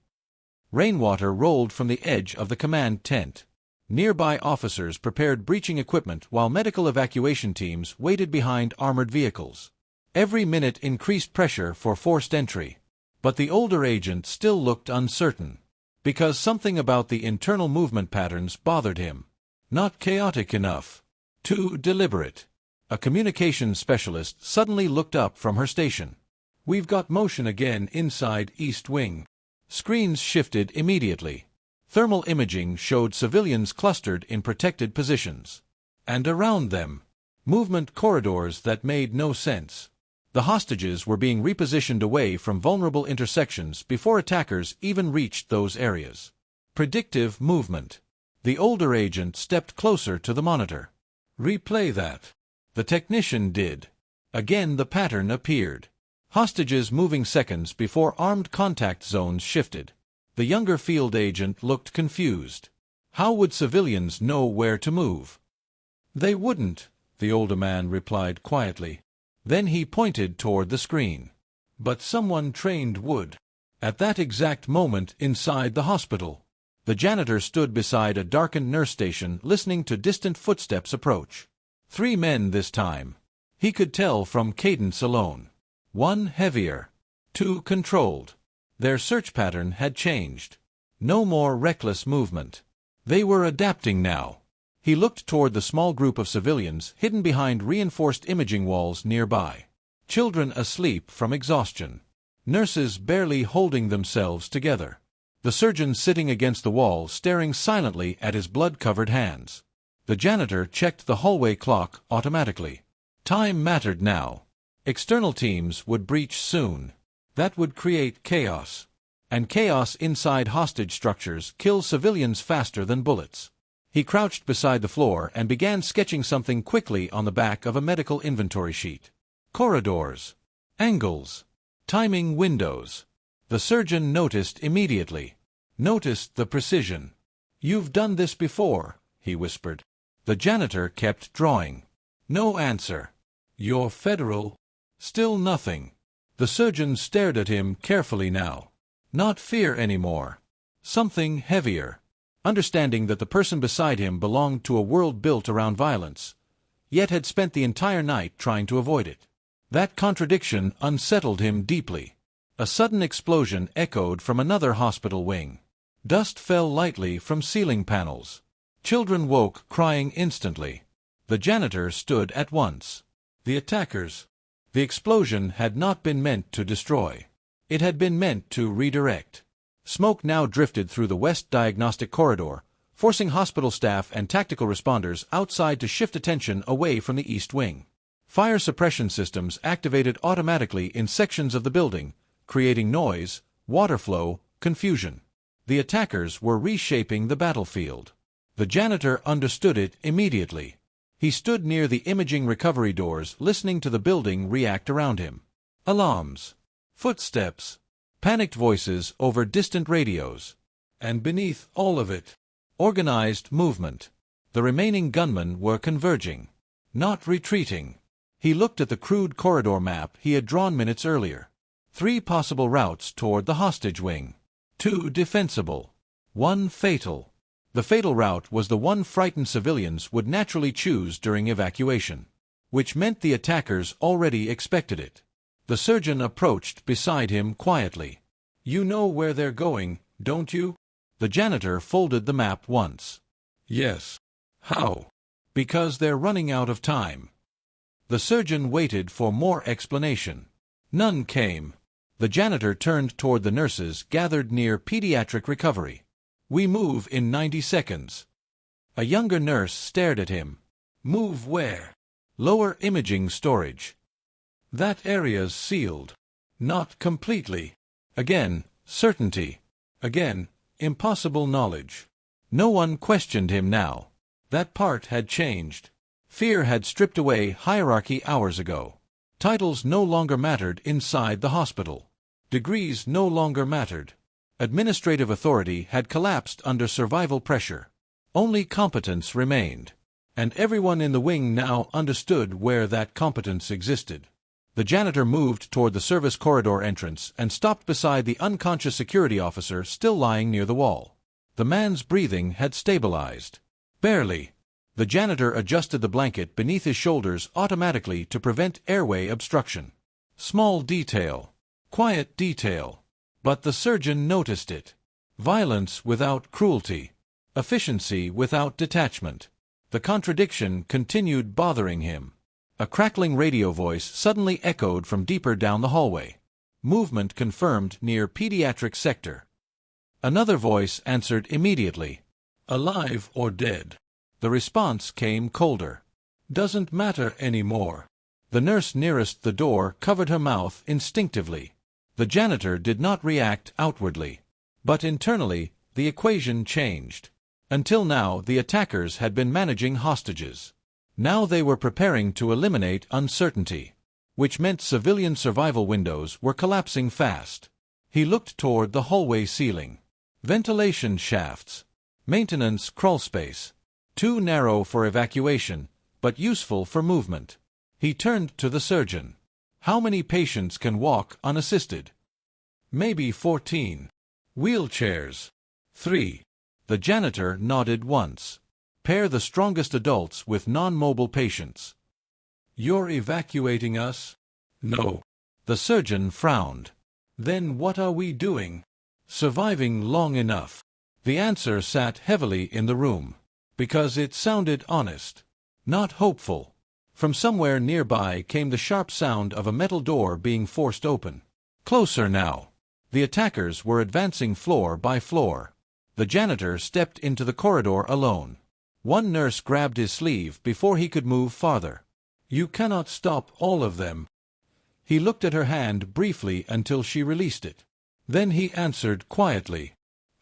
Rainwater rolled from the edge of the command tent. Nearby officers prepared breaching equipment while medical evacuation teams waited behind armored vehicles. Every minute increased pressure for forced entry. But the older agent still looked uncertain. Because something about the internal movement patterns bothered him. Not chaotic enough. Too deliberate. A communications specialist suddenly looked up from her station. "We've got motion again inside East Wing." Screens shifted immediately. Thermal imaging showed civilians clustered in protected positions. And around them, movement corridors that made no sense. The hostages were being repositioned away from vulnerable intersections before attackers even reached those areas. Predictive movement. The older agent stepped closer to the monitor. "Replay that." The technician did. Again the pattern appeared. Hostages moving seconds before armed contact zones shifted. The younger field agent looked confused. How would civilians know where to move? "They wouldn't," the older man replied quietly. Then he pointed toward the screen. "But someone trained would." At that exact moment inside the hospital, the janitor stood beside a darkened nurse station listening to distant footsteps approach. 3 men this time. He could tell from cadence alone. 1 heavier. 2 controlled. Their search pattern had changed. No more reckless movement. They were adapting now. He looked toward the small group of civilians hidden behind reinforced imaging walls nearby. Children asleep from exhaustion. Nurses barely holding themselves together. The surgeon sitting against the wall staring silently at his blood-covered hands. The janitor checked the hallway clock automatically. Time mattered now. External teams would breach soon. That would create chaos. And chaos inside hostage structures kills civilians faster than bullets. He crouched beside the floor and began sketching something quickly on the back of a medical inventory sheet. Corridors. Angles. Timing windows. The surgeon noticed immediately. Noticed the precision. "You've done this before," he whispered. The janitor kept drawing. No answer. "You're federal." Still nothing. The surgeon stared at him carefully now. Not fear anymore. Something heavier. understanding that the person beside him belonged to a world built around violence, yet had spent the entire night trying to avoid it. That contradiction unsettled him deeply. A sudden explosion echoed from another hospital wing. Dust fell lightly from ceiling panels. Children woke, crying instantly. The janitor stood at once. The attackers. The explosion had not been meant to destroy. It had been meant to redirect. Smoke now drifted through the west diagnostic corridor, forcing hospital staff and tactical responders outside to shift attention away from the east wing. Fire suppression systems activated automatically in sections of the building, creating noise, water flow, confusion. The attackers were reshaping the battlefield. The janitor understood it immediately. He stood near the imaging recovery doors, listening to the building react around him. Alarms. Footsteps. Panicked voices over distant radios. And beneath all of it, organized movement. The remaining gunmen were converging, not retreating. He looked at the crude corridor map he had drawn minutes earlier. 3 possible routes toward the hostage wing. 2 defensible. 1 fatal. The fatal route was the one frightened civilians would naturally choose during evacuation, which meant the attackers already expected it. The surgeon approached beside him quietly. "You know where they're going, don't you?" The janitor folded the map once. "Yes." "How?" "Because they're running out of time." The surgeon waited for more explanation. None came. The janitor turned toward the nurses gathered near pediatric recovery. "We move in 90 seconds. A younger nurse stared at him. "Move where?" "Lower imaging storage." "That area's sealed." "Not completely." Again, certainty. Again, impossible knowledge. No one questioned him now. That part had changed. Fear had stripped away hierarchy hours ago. Titles no longer mattered inside the hospital. Degrees no longer mattered. Administrative authority had collapsed under survival pressure. Only competence remained. And everyone in the wing now understood where that competence existed. The janitor moved toward the service corridor entrance and stopped beside the unconscious security officer still lying near the wall. The man's breathing had stabilized. Barely. The janitor adjusted the blanket beneath his shoulders automatically to prevent airway obstruction. Small detail. Quiet detail. But the surgeon noticed it. Violence without cruelty. Efficiency without detachment. The contradiction continued bothering him. A crackling radio voice suddenly echoed from deeper down the hallway. Movement confirmed near pediatric sector. Another voice answered immediately. "Alive or dead?" The response came colder. "Doesn't matter anymore." The nurse nearest the door covered her mouth instinctively. The janitor did not react outwardly. But internally, the equation changed. Until now, the attackers had been managing hostages. Now they were preparing to eliminate uncertainty, which meant civilian survival windows were collapsing fast. He looked toward the hallway ceiling. Ventilation shafts. Maintenance crawlspace. Too narrow for evacuation, but useful for movement. He turned to the surgeon. "How many patients can walk unassisted?" "Maybe 14. "Wheelchairs?" 3. The janitor nodded once. "Pair the strongest adults with non-mobile patients." "You're evacuating us?" "No." The surgeon frowned. "Then what are we doing?" "Surviving long enough." The answer sat heavily in the room. Because it sounded honest. Not hopeful. From somewhere nearby came the sharp sound of a metal door being forced open. Closer now. The attackers were advancing floor by floor. The janitor stepped into the corridor alone. One nurse grabbed his sleeve before he could move farther. "You cannot stop all of them." He looked at her hand briefly until she released it. Then he answered quietly.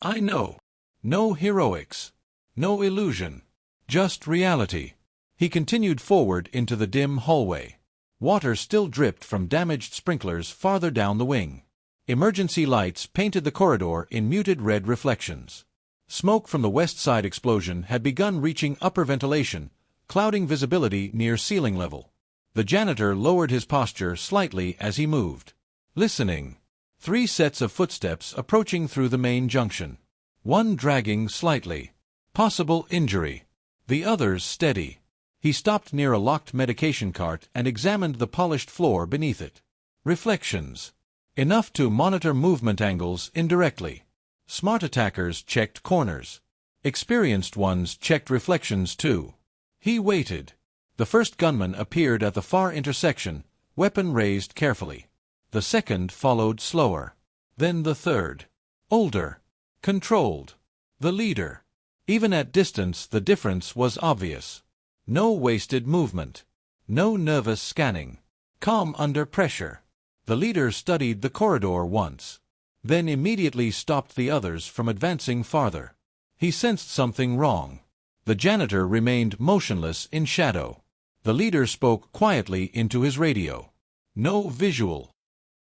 "I know. No heroics. No illusion. Just reality." He continued forward into the dim hallway. Water still dripped from damaged sprinklers farther down the wing. Emergency lights painted the corridor in muted red reflections. Smoke from the west side explosion had begun reaching upper ventilation, clouding visibility near ceiling level. The janitor lowered his posture slightly as he moved. Listening. 3 sets of footsteps approaching through the main junction. One dragging slightly. Possible injury. The others steady. He stopped near a locked medication cart and examined the polished floor beneath it. Reflections. Enough to monitor movement angles indirectly. Smart attackers checked corners. Experienced ones checked reflections too. He waited. The first gunman appeared at the far intersection, weapon raised carefully. The second followed slower. Then the third. Older. Controlled. The leader. Even at distance the difference was obvious. No wasted movement. No nervous scanning. Calm under pressure. The leader studied the corridor once. Then immediately stopped the others from advancing farther. He sensed something wrong. The janitor remained motionless in shadow. The leader spoke quietly into his radio. No visual.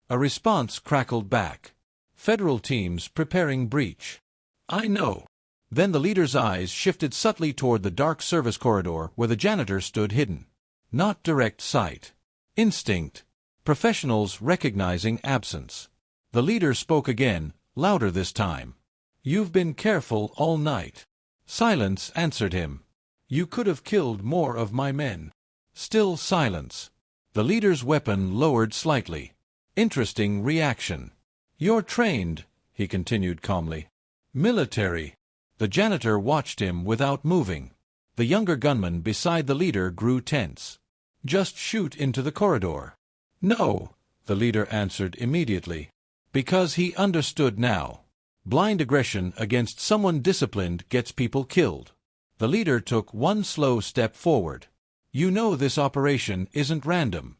A response crackled back. Federal teams preparing breach. I know. Then the leader's eyes shifted subtly toward the dark service corridor where the janitor stood hidden. Not direct sight. Instinct. Professionals recognizing absence. The leader spoke again, louder this time. You've been careful all night. Silence answered him. You could have killed more of my men. Still silence. The leader's weapon lowered slightly. Interesting reaction. You're trained, he continued calmly. Military. The janitor watched him without moving. The younger gunman beside the leader grew tense. Just shoot into the corridor. No, the leader answered immediately. Because he understood now. Blind aggression against someone disciplined gets people killed. The leader took one slow step forward. You know this operation isn't random.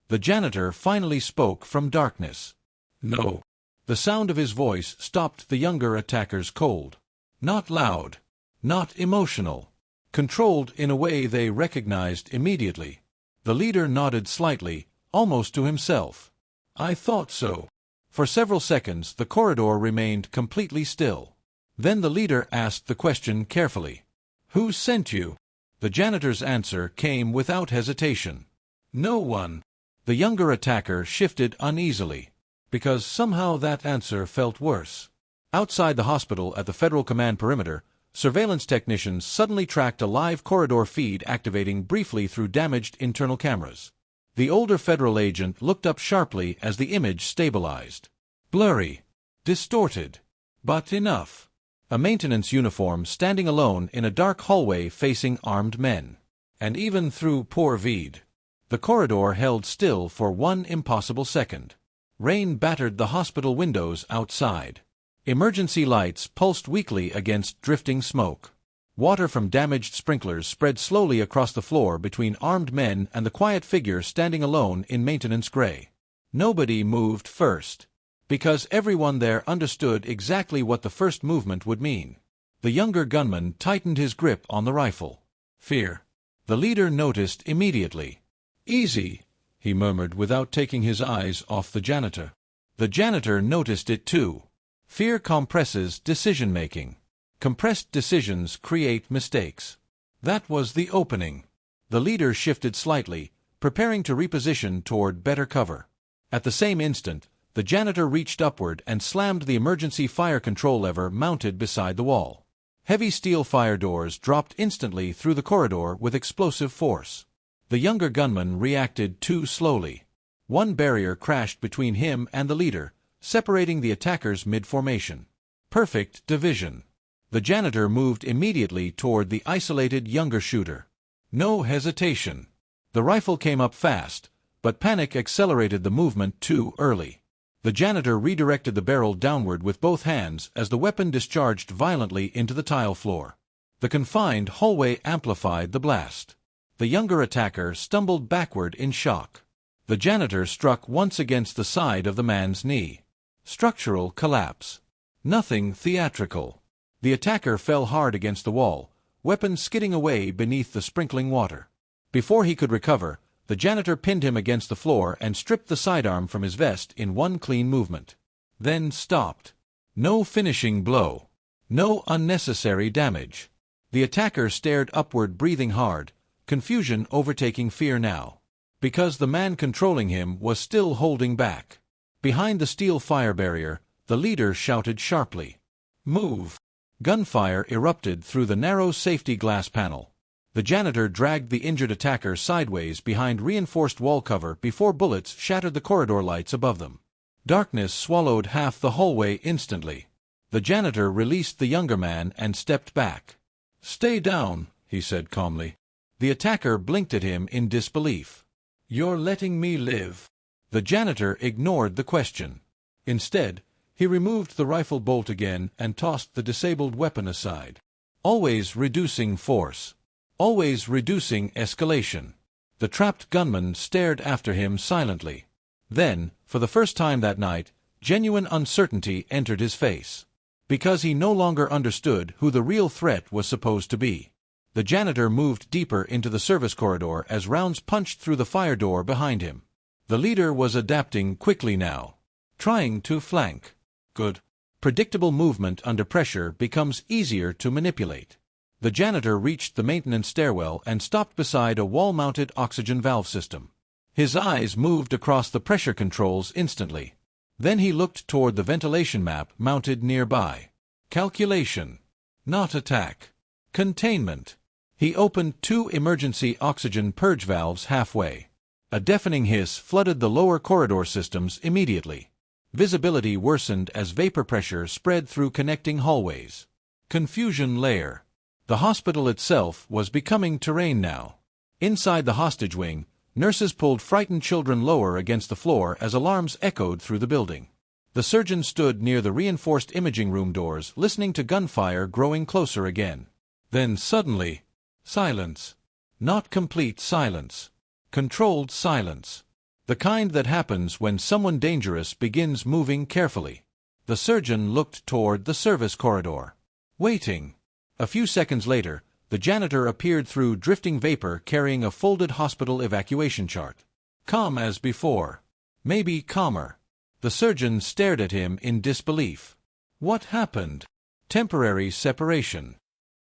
The janitor finally spoke from darkness. No. The sound of his voice stopped the younger attackers cold. Not loud. Not emotional. Controlled in a way they recognized immediately. The leader nodded slightly, almost to himself. I thought so. For several seconds the corridor remained completely still. Then the leader asked the question carefully. Who sent you? The janitor's answer came without hesitation. No one. The younger attacker shifted uneasily. Because somehow that answer felt worse. Outside the hospital at the Federal Command perimeter, surveillance technicians suddenly tracked a live corridor feed activating briefly through damaged internal cameras. The older Federal agent looked up sharply as the image stabilized. Blurry. Distorted. But enough. A maintenance uniform standing alone in a dark hallway facing armed men. And even through poor vide, the corridor held still for one impossible second. Rain battered the hospital windows outside. Emergency lights pulsed weakly against drifting smoke. Water from damaged sprinklers spread slowly across the floor between armed men and the quiet figure standing alone in maintenance gray. Nobody moved first. Because everyone there understood exactly what the first movement would mean. The younger gunman tightened his grip on the rifle. Fear. The leader noticed immediately. Easy, he murmured without taking his eyes off the janitor. The janitor noticed it too. Fear compresses decision-making. Compressed decisions create mistakes. That was the opening. The leader shifted slightly, preparing to reposition toward better cover. At the same instant, the janitor reached upward and slammed the emergency fire control lever mounted beside the wall. Heavy steel fire doors dropped instantly through the corridor with explosive force. The younger gunman reacted too slowly. One barrier crashed between him and the leader, separating the attackers mid-formation. Perfect division. The janitor moved immediately toward the isolated younger shooter. No hesitation. The rifle came up fast, but panic accelerated the movement too early. The janitor redirected the barrel downward with both hands as the weapon discharged violently into the tile floor. The confined hallway amplified the blast. The younger attacker stumbled backward in shock. The janitor struck once against the side of the man's knee. Structural collapse. Nothing theatrical. The attacker fell hard against the wall, weapon skidding away beneath the sprinkling water. Before he could recover, the janitor pinned him against the floor and stripped the sidearm from his vest in one clean movement. Then stopped. No finishing blow. No unnecessary damage. The attacker stared upward, breathing hard, confusion overtaking fear now. Because the man controlling him was still holding back. Behind the steel fire barrier, the leader shouted sharply. Move. Gunfire erupted through the narrow safety glass panel. The janitor dragged the injured attacker sideways behind reinforced wall cover before bullets shattered the corridor lights above them. Darkness swallowed half the hallway instantly. The janitor released the younger man and stepped back. "Stay down," he said calmly. The attacker blinked at him in disbelief. "You're letting me live." The janitor ignored the question. Instead, he removed the rifle bolt again and tossed the disabled weapon aside. Always reducing force. Always reducing escalation. The trapped gunman stared after him silently. Then, for the first time that night, genuine uncertainty entered his face. Because he no longer understood who the real threat was supposed to be. The janitor moved deeper into the service corridor as rounds punched through the fire door behind him. The leader was adapting quickly now. Trying to flank. Good. Predictable movement under pressure becomes easier to manipulate. The janitor reached the maintenance stairwell and stopped beside a wall-mounted oxygen valve system. His eyes moved across the pressure controls instantly. Then he looked toward the ventilation map mounted nearby. Calculation. Not attack. Containment. He opened 2 emergency oxygen purge valves halfway. A deafening hiss flooded the lower corridor systems immediately. Visibility worsened as vapor pressure spread through connecting hallways. Confusion layer. The hospital itself was becoming terrain now. Inside the hostage wing, nurses pulled frightened children lower against the floor as alarms echoed through the building. The surgeon stood near the reinforced imaging room doors, listening to gunfire growing closer again. Then suddenly, silence. Not complete silence. Controlled silence. The kind that happens when someone dangerous begins moving carefully. The surgeon looked toward the service corridor. Waiting. A few seconds later, the janitor appeared through drifting vapor carrying a folded hospital evacuation chart. Calm as before. Maybe calmer. The surgeon stared at him in disbelief. What happened? Temporary separation.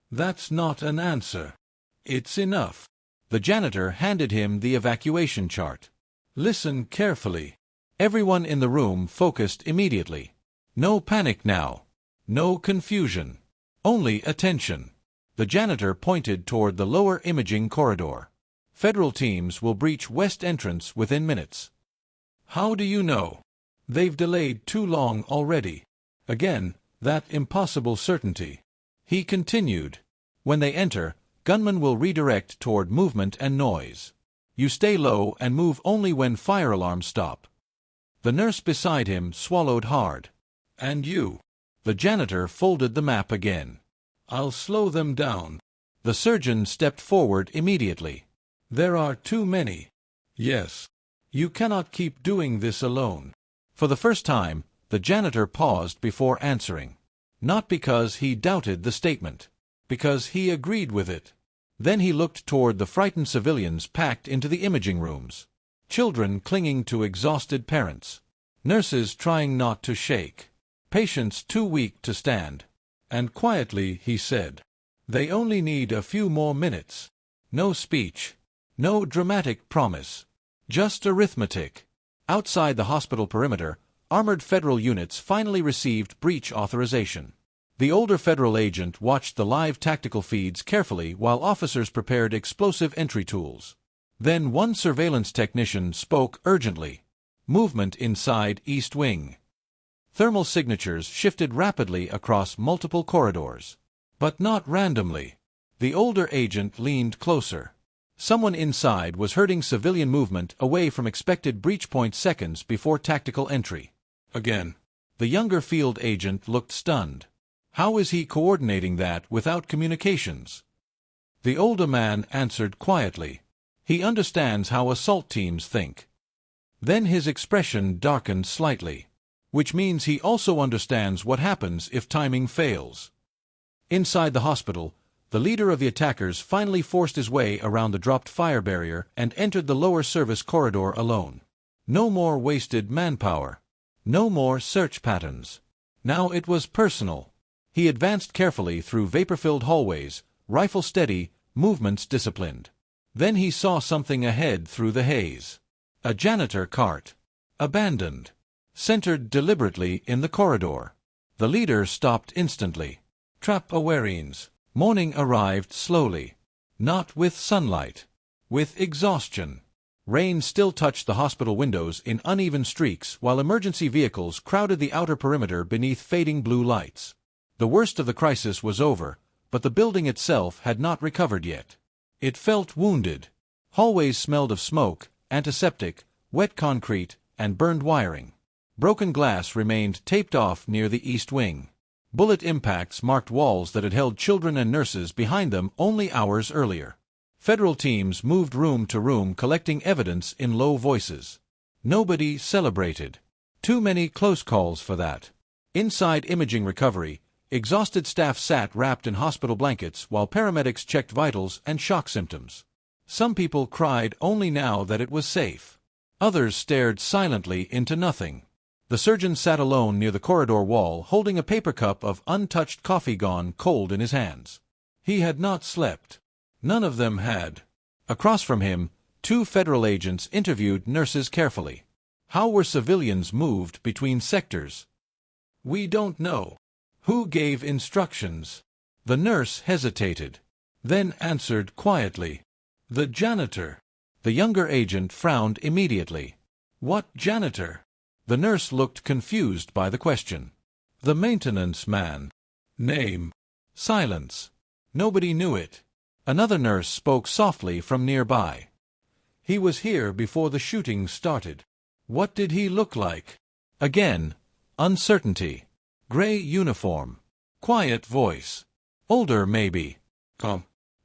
That's not an answer. It's enough. The janitor handed him the evacuation chart. Listen carefully. Everyone in the room focused immediately. No panic now. No confusion. Only attention. The janitor pointed toward the lower imaging corridor. Federal teams will breach west entrance within minutes. How do you know? They've delayed too long already. Again, that impossible certainty. He continued. When they enter, gunmen will redirect toward movement and noise. You stay low and move only when fire alarms stop. The nurse beside him swallowed hard. And you? The janitor folded the map again. I'll slow them down. The surgeon stepped forward immediately. There are too many. Yes. You cannot keep doing this alone. For the first time, the janitor paused before answering. Not because he doubted the statement. Because he agreed with it. Then he looked toward the frightened civilians packed into the imaging rooms. Children clinging to exhausted parents. Nurses trying not to shake. Patients too weak to stand. And quietly he said, "They only need a few more minutes." No speech. No dramatic promise. Just arithmetic. Outside the hospital perimeter, armored federal units finally received breach authorization. The older federal agent watched the live tactical feeds carefully while officers prepared explosive entry tools. Then one surveillance technician spoke urgently. Movement inside East Wing. Thermal signatures shifted rapidly across multiple corridors. But not randomly. The older agent leaned closer. Someone inside was herding civilian movement away from expected breach point seconds before tactical entry. Again. The younger field agent looked stunned. How is he coordinating that without communications? The older man answered quietly. He understands how assault teams think. Then his expression darkened slightly. Which means he also understands what happens if timing fails. Inside the hospital, the leader of the attackers finally forced his way around the dropped fire barrier and entered the lower service corridor alone. No more wasted manpower. No more search patterns. Now it was personal. He advanced carefully through vapor-filled hallways, rifle steady, movements disciplined. Then he saw something ahead through the haze. A janitor cart. Abandoned. Centered deliberately in the corridor. The leader stopped instantly. Trap-awarines. Morning arrived slowly. Not with sunlight. With exhaustion. Rain still touched the hospital windows in uneven streaks while emergency vehicles crowded the outer perimeter beneath fading blue lights. The worst of the crisis was over, but the building itself had not recovered yet. It felt wounded. Hallways smelled of smoke, antiseptic, wet concrete, and burned wiring. Broken glass remained taped off near the east wing. Bullet impacts marked walls that had held children and nurses behind them only hours earlier. Federal teams moved room to room collecting evidence in low voices. Nobody celebrated. Too many close calls for that. Inside imaging recovery, exhausted staff sat wrapped in hospital blankets while paramedics checked vitals and shock symptoms. Some people cried only now that it was safe. Others stared silently into nothing. The surgeon sat alone near the corridor wall holding a paper cup of untouched coffee gone cold in his hands. He had not slept. None of them had. Across from him, 2 federal agents interviewed nurses carefully. How were civilians moved between sectors? We don't know. Who gave instructions? The nurse hesitated, then answered quietly. The janitor. The younger agent frowned immediately. What janitor? The nurse looked confused by the question. The maintenance man. Name. Silence. Nobody knew it. Another nurse spoke softly from nearby. He was here before the shooting started. What did he look like? Again, uncertainty. Gray uniform. Quiet voice. Older, maybe.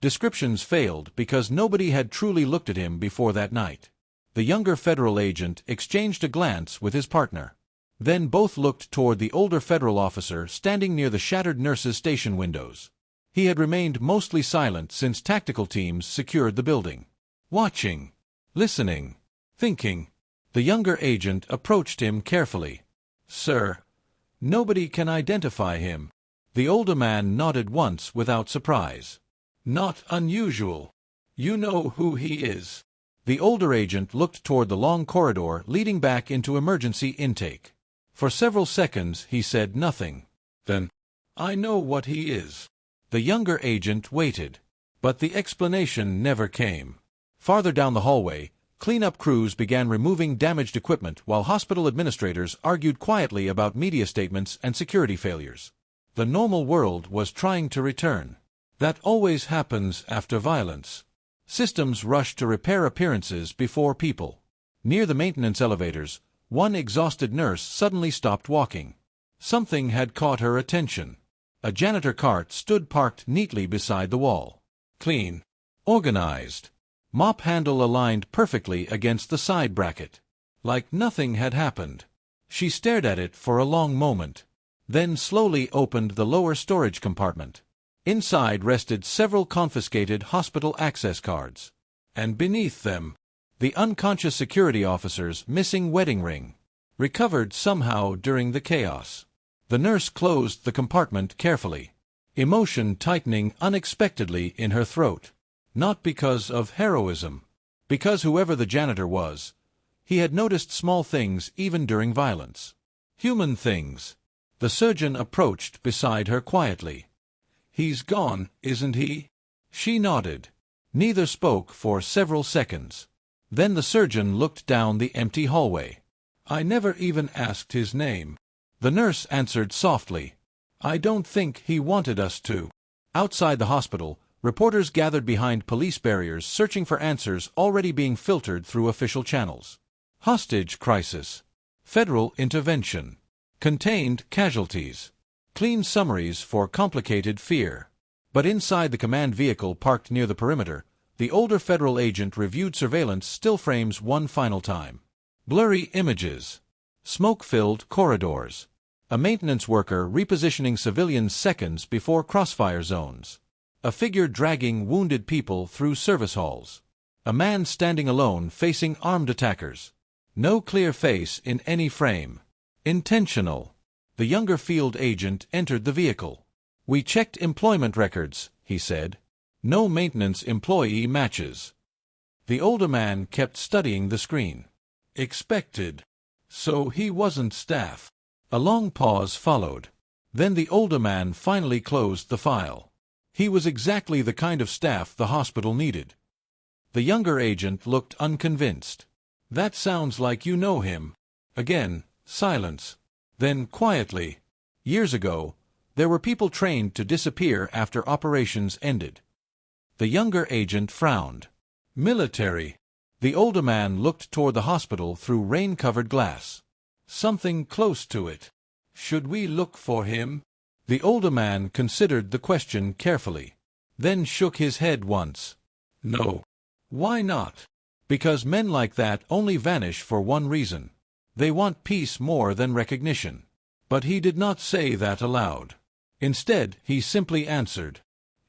Descriptions failed because nobody had truly looked at him before that night. The younger federal agent exchanged a glance with his partner. Then both looked toward the older federal officer standing near the shattered nurses' station windows. He had remained mostly silent since tactical teams secured the building. Watching. Listening. Thinking. The younger agent approached him carefully. Sir, nobody can identify him. The older man nodded once without surprise. Not unusual. You know who he is. The older agent looked toward the long corridor leading back into emergency intake. For several seconds he said nothing. Then, I know what he is. The younger agent waited. But the explanation never came. Farther down the hallway, cleanup crews began removing damaged equipment while hospital administrators argued quietly about media statements and security failures. The normal world was trying to return. That always happens after violence. Systems rush to repair appearances before people. Near the maintenance elevators, one exhausted nurse suddenly stopped walking. Something had caught her attention. A janitor cart stood parked neatly beside the wall. Clean. Organized. Mop handle aligned perfectly against the side bracket. Like nothing had happened. She stared at it for a long moment. Then slowly opened the lower storage compartment. Inside rested several confiscated hospital access cards. And beneath them, the unconscious security officer's missing wedding ring. Recovered somehow during the chaos. The nurse closed the compartment carefully. Emotion tightening unexpectedly in her throat. Not because of heroism. Because whoever the janitor was, he had noticed small things even during violence. Human things. The surgeon approached beside her quietly. He's gone, isn't he? She nodded. Neither spoke for several seconds. Then the surgeon looked down the empty hallway. I never even asked his name. The nurse answered softly. I don't think he wanted us to. Outside the hospital, reporters gathered behind police barriers searching for answers already being filtered through official channels. Hostage crisis. Federal intervention. Contained casualties. Clean summaries for complicated fear. But inside the command vehicle parked near the perimeter, the older federal agent reviewed surveillance still frames one final time. Blurry images. Smoke-filled corridors. A maintenance worker repositioning civilians seconds before crossfire zones. A figure dragging wounded people through service halls. A man standing alone facing armed attackers. No clear face in any frame. Intentional. The younger field agent entered the vehicle. We checked employment records, he said. No maintenance employee matches. The older man kept studying the screen. Expected. So he wasn't staff. A long pause followed. Then the older man finally closed the file. He was exactly the kind of staff the hospital needed. The younger agent looked unconvinced. "That sounds like you know him." Again, silence. Then, quietly, "Years ago, there were people trained to disappear after operations ended." The younger agent frowned. "Military." The older man looked toward the hospital through rain-covered glass. "Something close to it. Should we look for him?" The older man considered the question carefully, then shook his head once. "No." "Why not?" "Because men like that only vanish for one reason. They want peace more than recognition." But he did not say that aloud. Instead, he simply answered,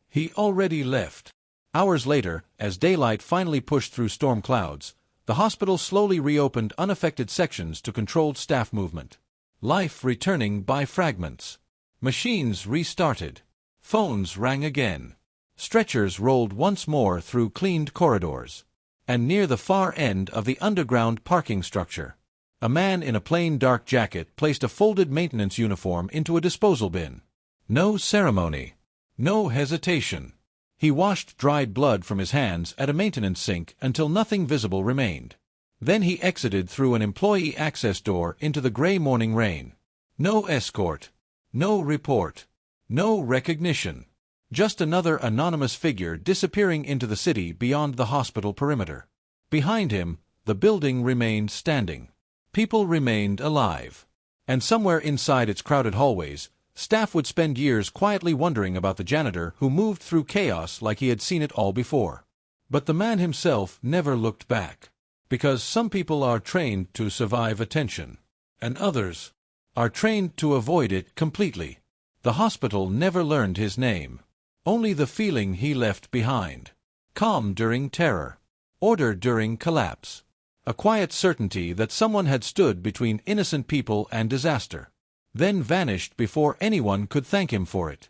"He already left." Hours later, as daylight finally pushed through storm clouds, the hospital slowly reopened unaffected sections to controlled staff movement. Life returning by fragments. Machines restarted. Phones rang again. Stretchers rolled once more through cleaned corridors. And near the far end of the underground parking structure, a man in a plain dark jacket placed a folded maintenance uniform into a disposal bin. No ceremony. No hesitation. He washed dried blood from his hands at a maintenance sink until nothing visible remained. Then he exited through an employee access door into the gray morning rain. No escort. No report. No recognition. Just another anonymous figure disappearing into the city beyond the hospital perimeter. Behind him, the building remained standing. People remained alive. And somewhere inside its crowded hallways, staff would spend years quietly wondering about the janitor who moved through chaos like he had seen it all before. But the man himself never looked back. Because some people are trained to survive attention, and others are trained to avoid it completely. The hospital never learned his name. Only the feeling he left behind. Calm during terror. Order during collapse. A quiet certainty that someone had stood between innocent people and disaster. Then vanished before anyone could thank him for it.